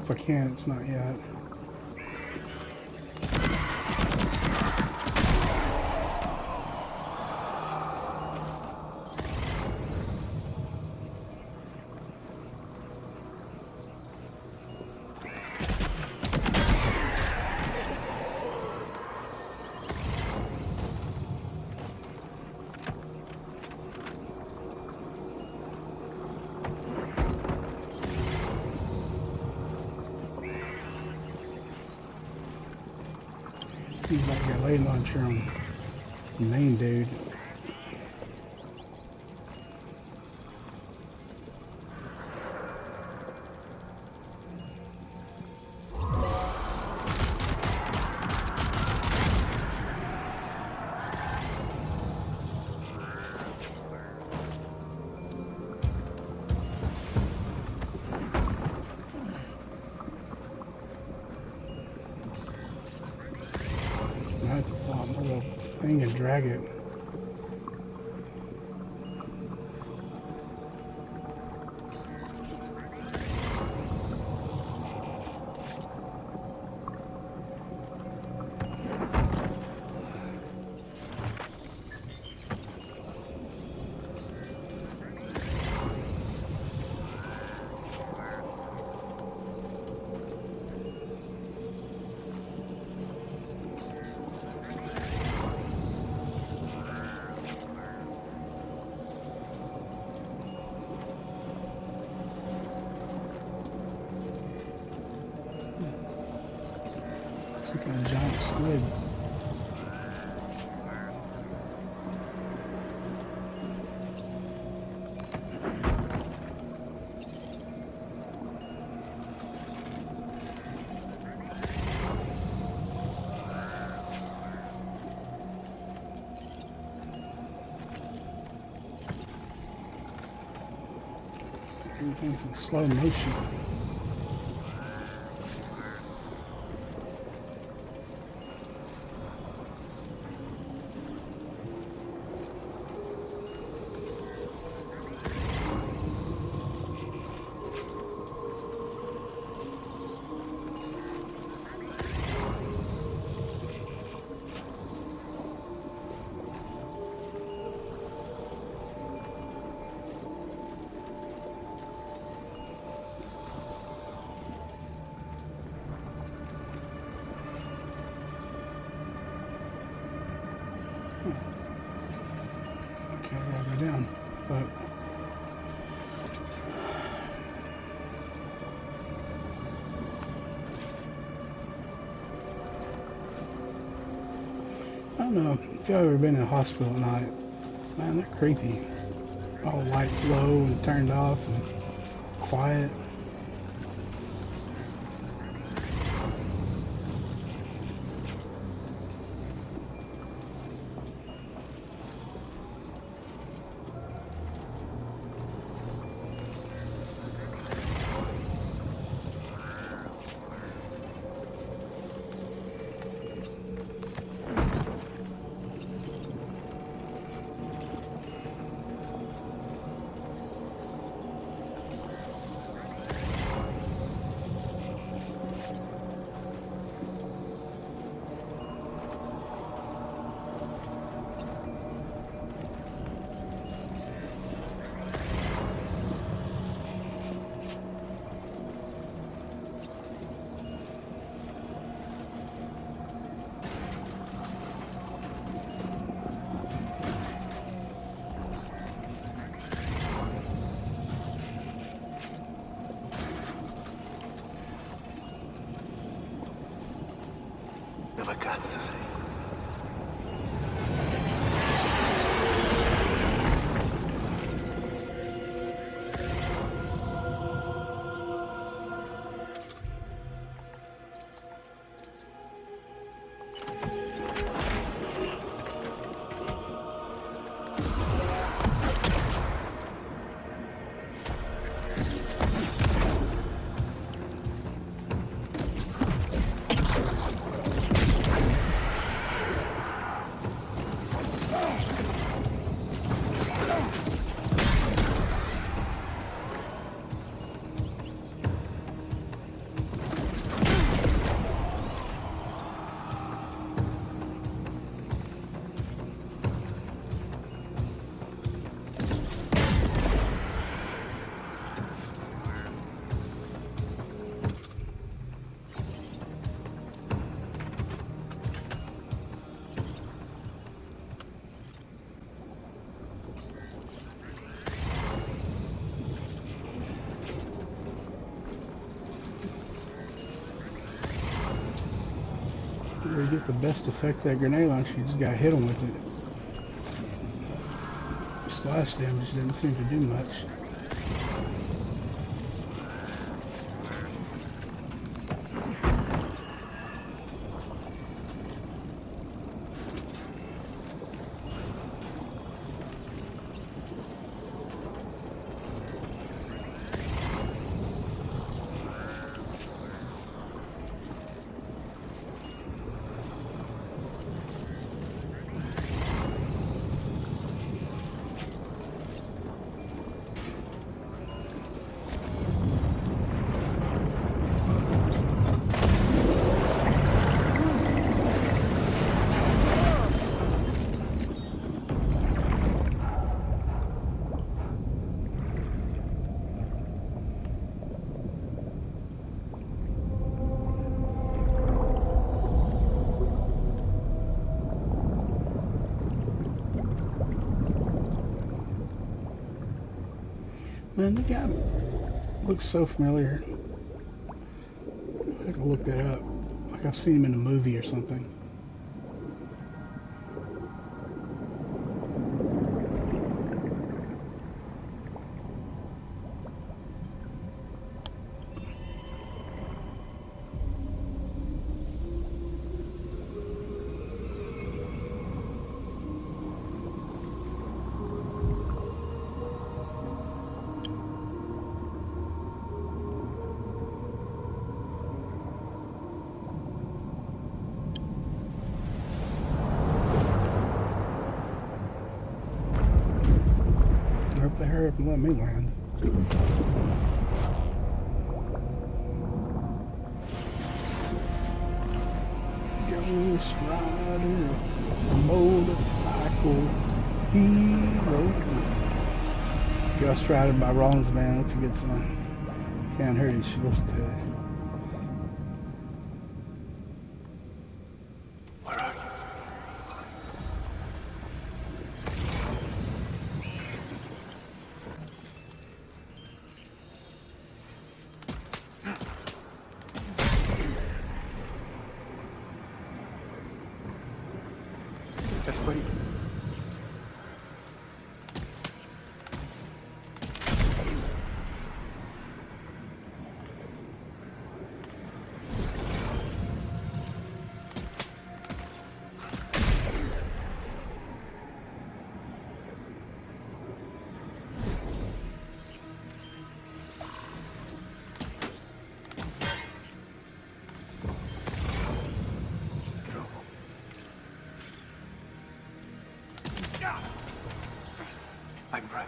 If I can, it's not yet. grenade launcher on the main dude. I have to pull out my little thing and drag it. It's like a giant squid. Everything's in slow motion. Okay, I gotta go down, but I don't know if you've ever been in a hospital at night. Man, they're creepy. All lights low and turned off and quiet. Dove cazzo sei? get the best effect of that grenade launcher, you just gotta hit them with it. Splash damage didn't seem to do much. Man, the guy looks so familiar. I have to look that up. Like I've seen him in a movie or something. Hurry up and let me land. Ghost Rider, motorcycle hero. Ghost Rider by Rollins Band. That's a good song. Can't hurt you should listen to it. Buddy. I'm right.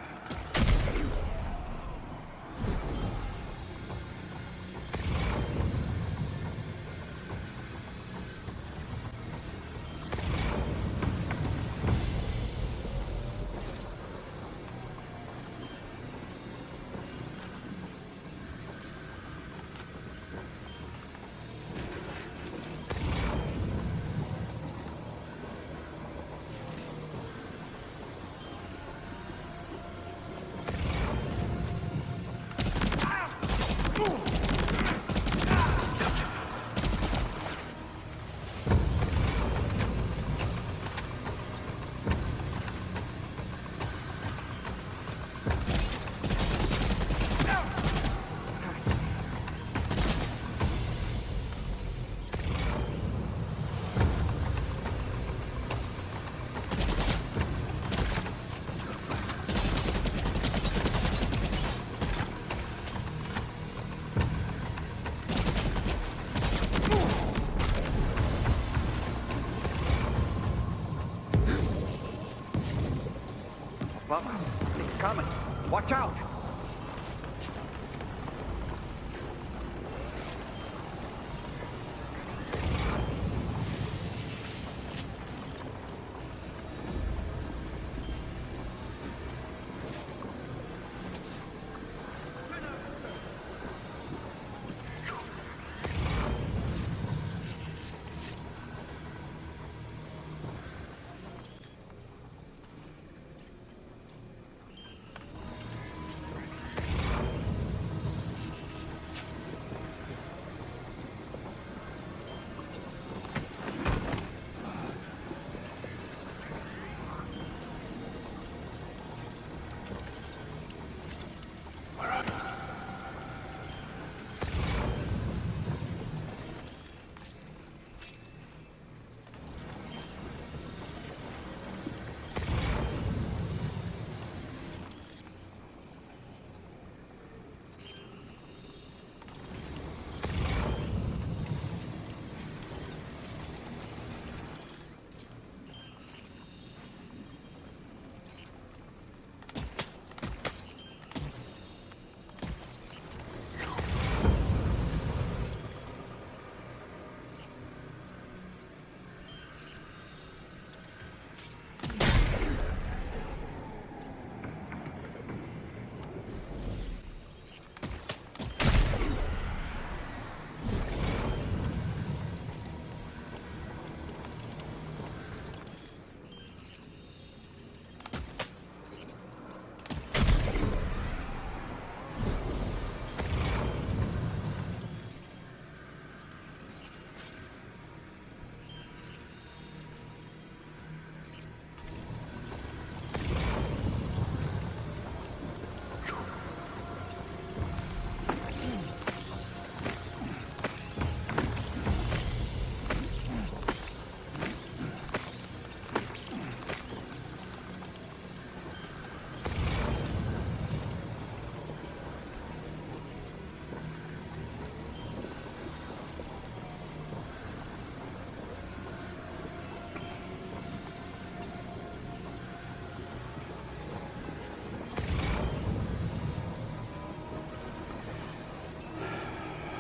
Vamos, it's coming. Watch out!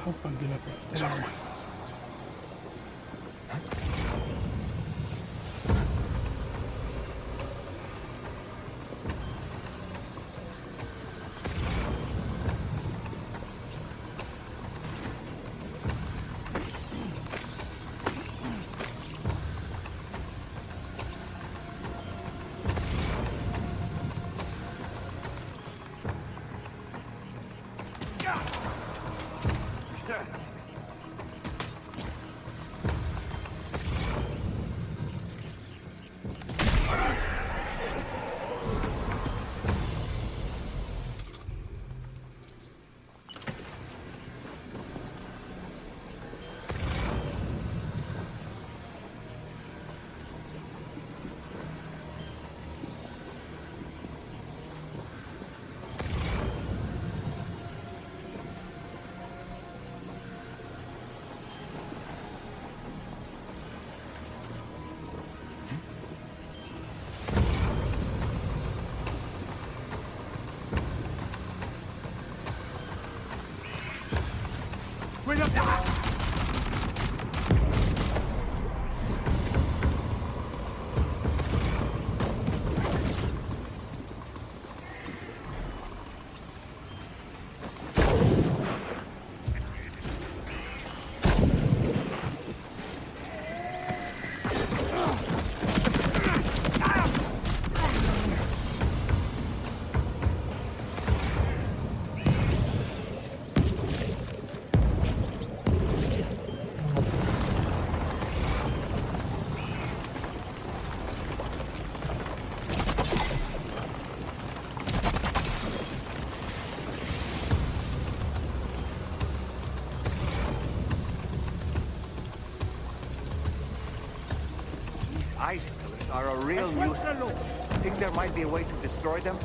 hope I can get up there. Ice pillars are a real nuisance. Think there might be a way to destroy them?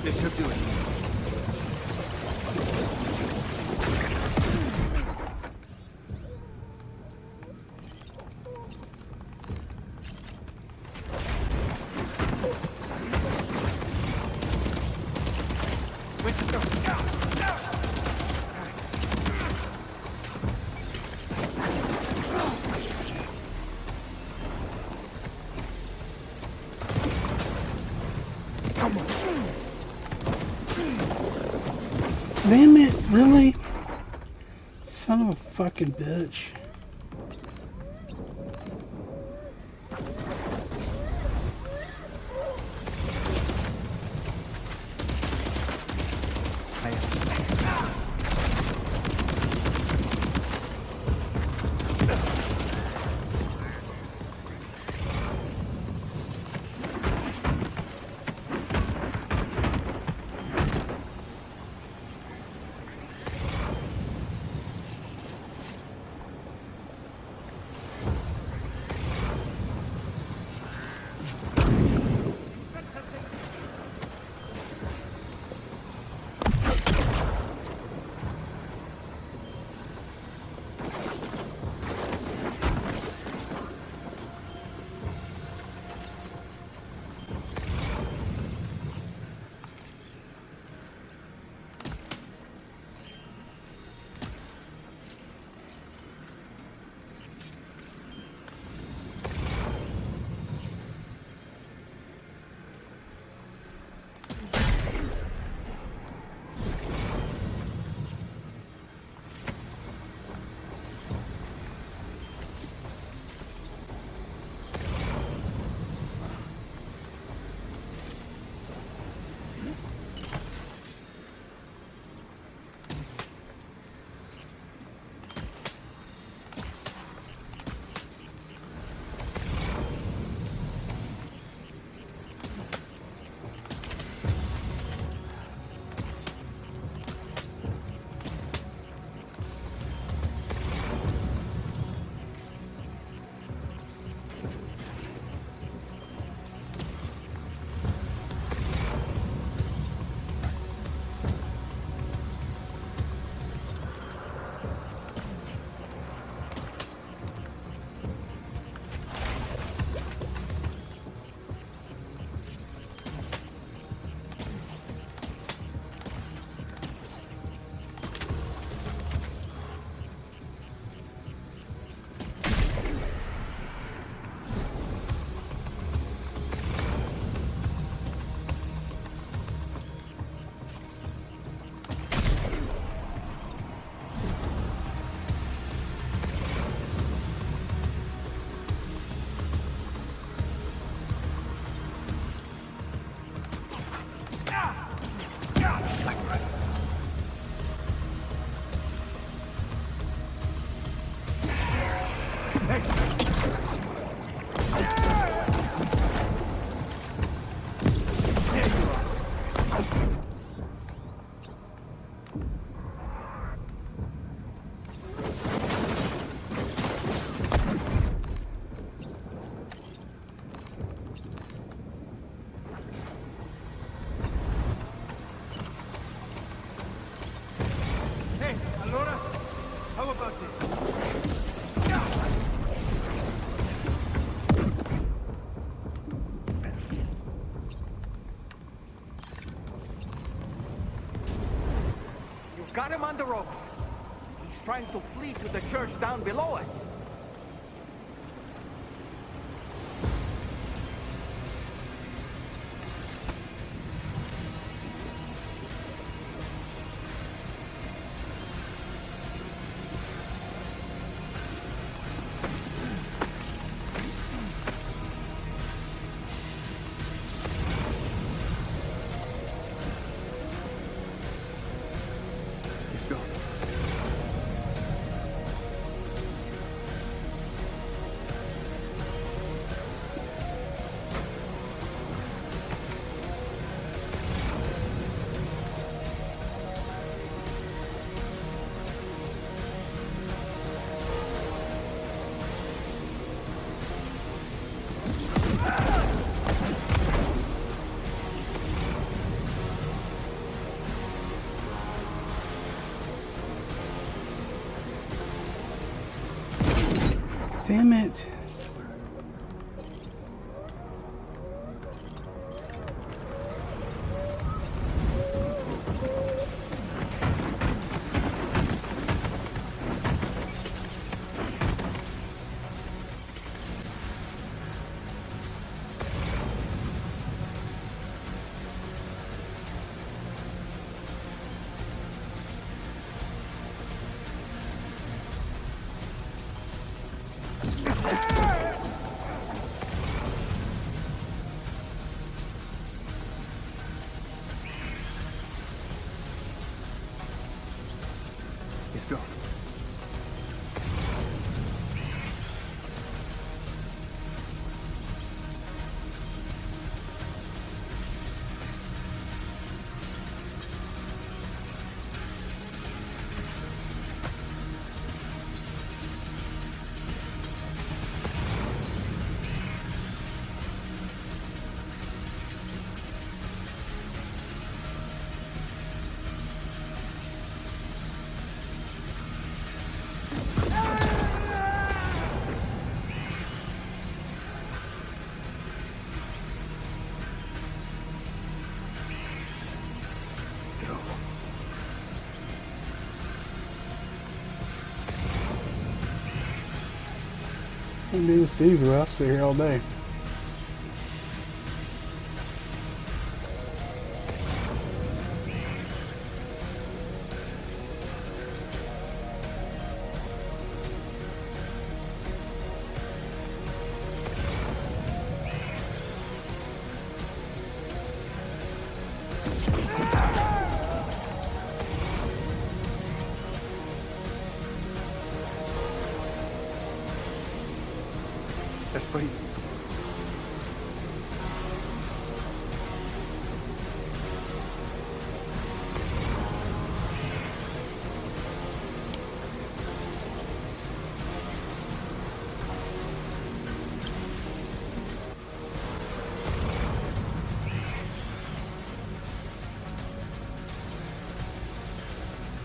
This should do it. Damn it, really? Son of a fucking bitch. got him on the ropes. He's trying to flee to the church down below us. Damn it. Let's go. Can't do the season. I'll stay here all day. Let's breathe.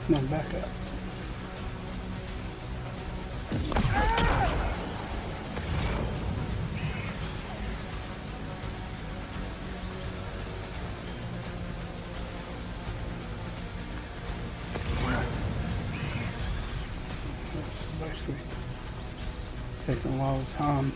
Come on, back up. That's basically taking a lot of time.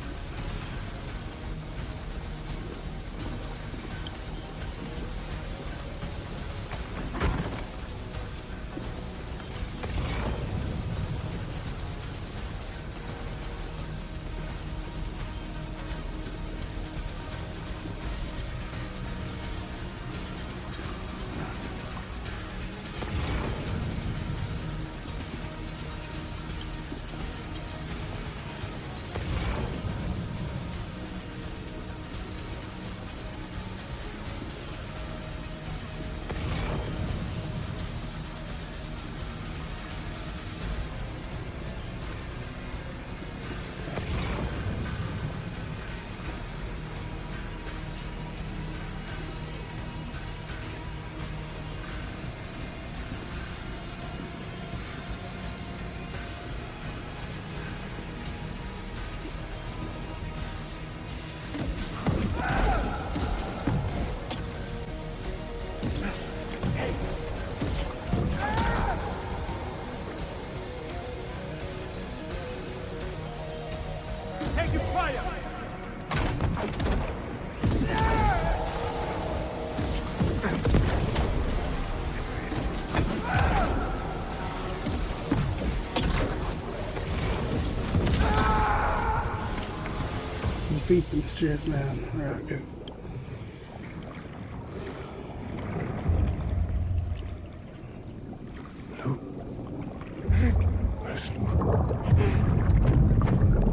Defeat the mysterious man. Alright, good.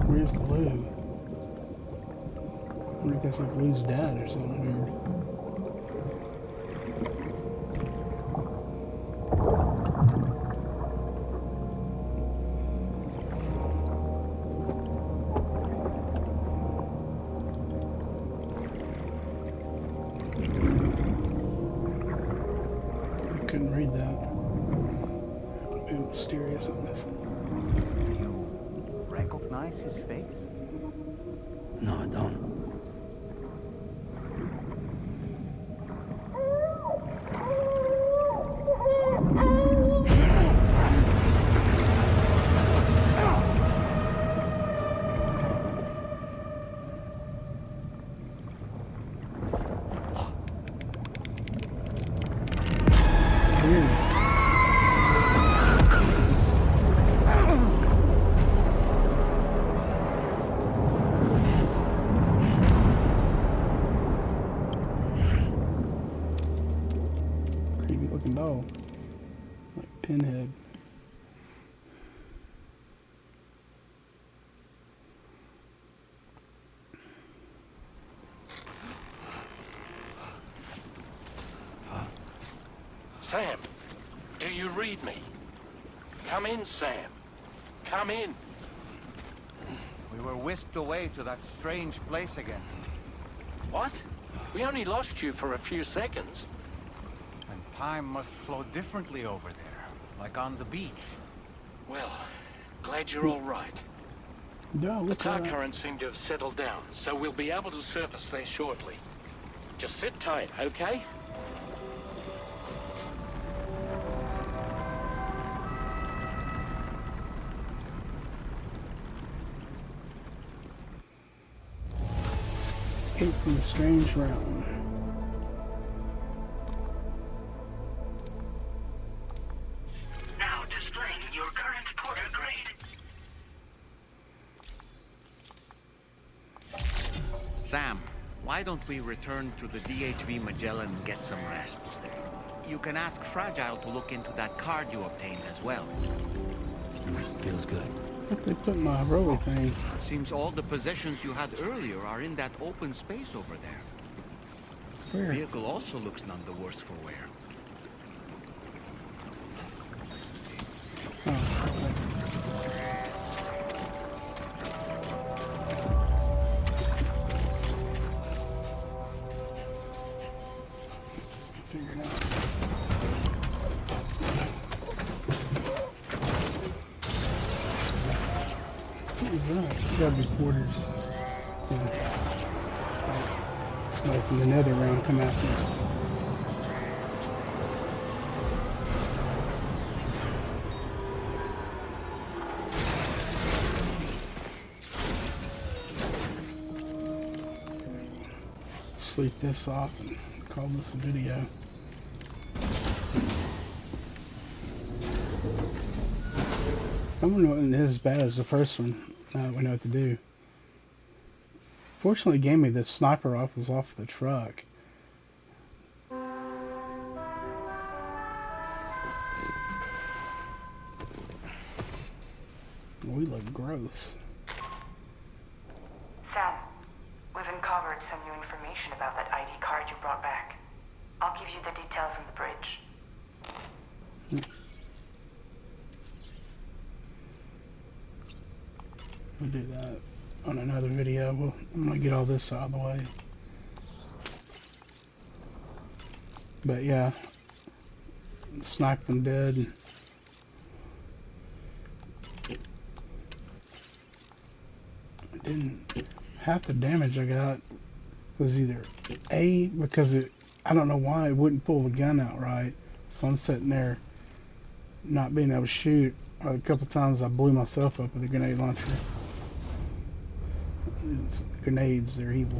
Where's Lou? I wonder if that's like Lou's dad or something weird. I couldn't read that. It would be mysterious on this. Do you recognize his face? No, I don't. Creepy looking doll. Like Pinhead. Sam, do you read me? Come in, Sam. Come in. We were whisked away to that strange place again. What? We only lost you for a few seconds. And time must flow differently over there, like on the beach. Well, glad you're all right. Yeah, The look tar at that. currents seem to have settled down, so we'll be able to surface there shortly. Just sit tight, okay? Escape from the strange realm. Now displaying your current porter grade. Sam, why don't we return to the DHV Magellan and get some rest? You can ask Fragile to look into that card you obtained as well. Feels good. What they put in my rolly thing? Seems all the possessions you had earlier are in that open space over there. Where? The vehicle also looks none the worse for wear. Figure it out. What is that? Gotta be quarters. Yeah. Smoke from the nether realm come after us. Sleep this off and call this a video. I wonder what it is as bad as the first one. Now that we know what to do. Fortunately, it gave me the sniper rifles off the truck. We look gross. Sam, we've uncovered some new information about that ID card you brought back. I'll give you the details on the bridge. We'll do that on another video. I'm gonna get all this out of the way. But yeah, sniped them dead. I didn't. Half the damage I got was either A, because I don't know why it wouldn't pull the gun out right. So I'm sitting there not being able to shoot. A couple times I blew myself up with a grenade launcher. Grenades, they're evil.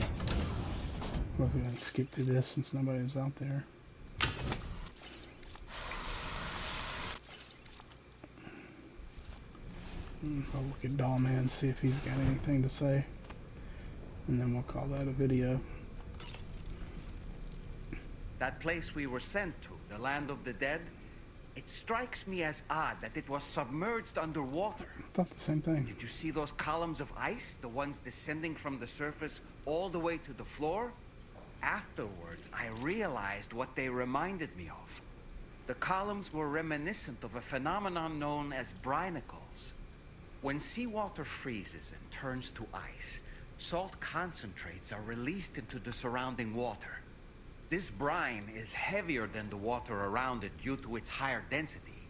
We're gonna skip through this since nobody's out there. I'll look at Dollman and see if he's got anything to say. And then we'll call that a video. That place we were sent to, the land of the dead, it strikes me as odd that it was submerged underwater. I thought the same thing. Did you see those columns of ice, the ones descending from the surface all the way to the floor? Afterwards, I realized what they reminded me of. The columns were reminiscent of a phenomenon known as brinicles. When seawater freezes and turns to ice, salt concentrates are released into the surrounding water. This brine is heavier than the water around it due to its higher density.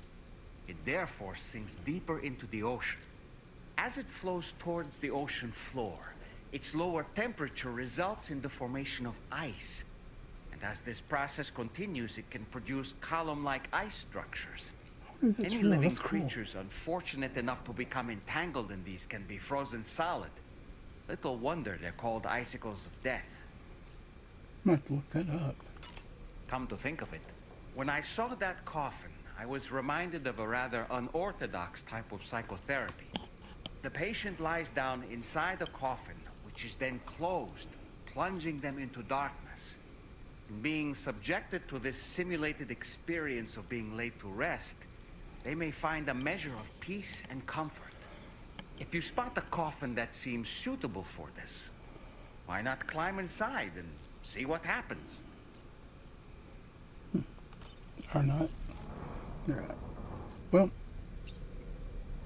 It therefore sinks deeper into the ocean. As it flows towards the ocean floor, its lower temperature results in the formation of ice. And as this process continues, it can produce column-like ice structures. Any real. living That's cool. creatures unfortunate enough to become entangled in these can be frozen solid. Little wonder they're called icicles of death. I might have to look that up. Come to think of it, when I saw that coffin, I was reminded of a rather unorthodox type of psychotherapy. The patient lies down inside a coffin, which is then closed, plunging them into darkness. And being subjected to this simulated experience of being laid to rest, they may find a measure of peace and comfort. If you spot a coffin that seems suitable for this, why not climb inside and see what happens? Or not. Alright. Well,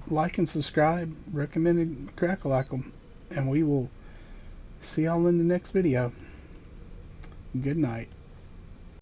like and subscribe, recommended McCrackalackle, and we will see y'all in the next video. Good night.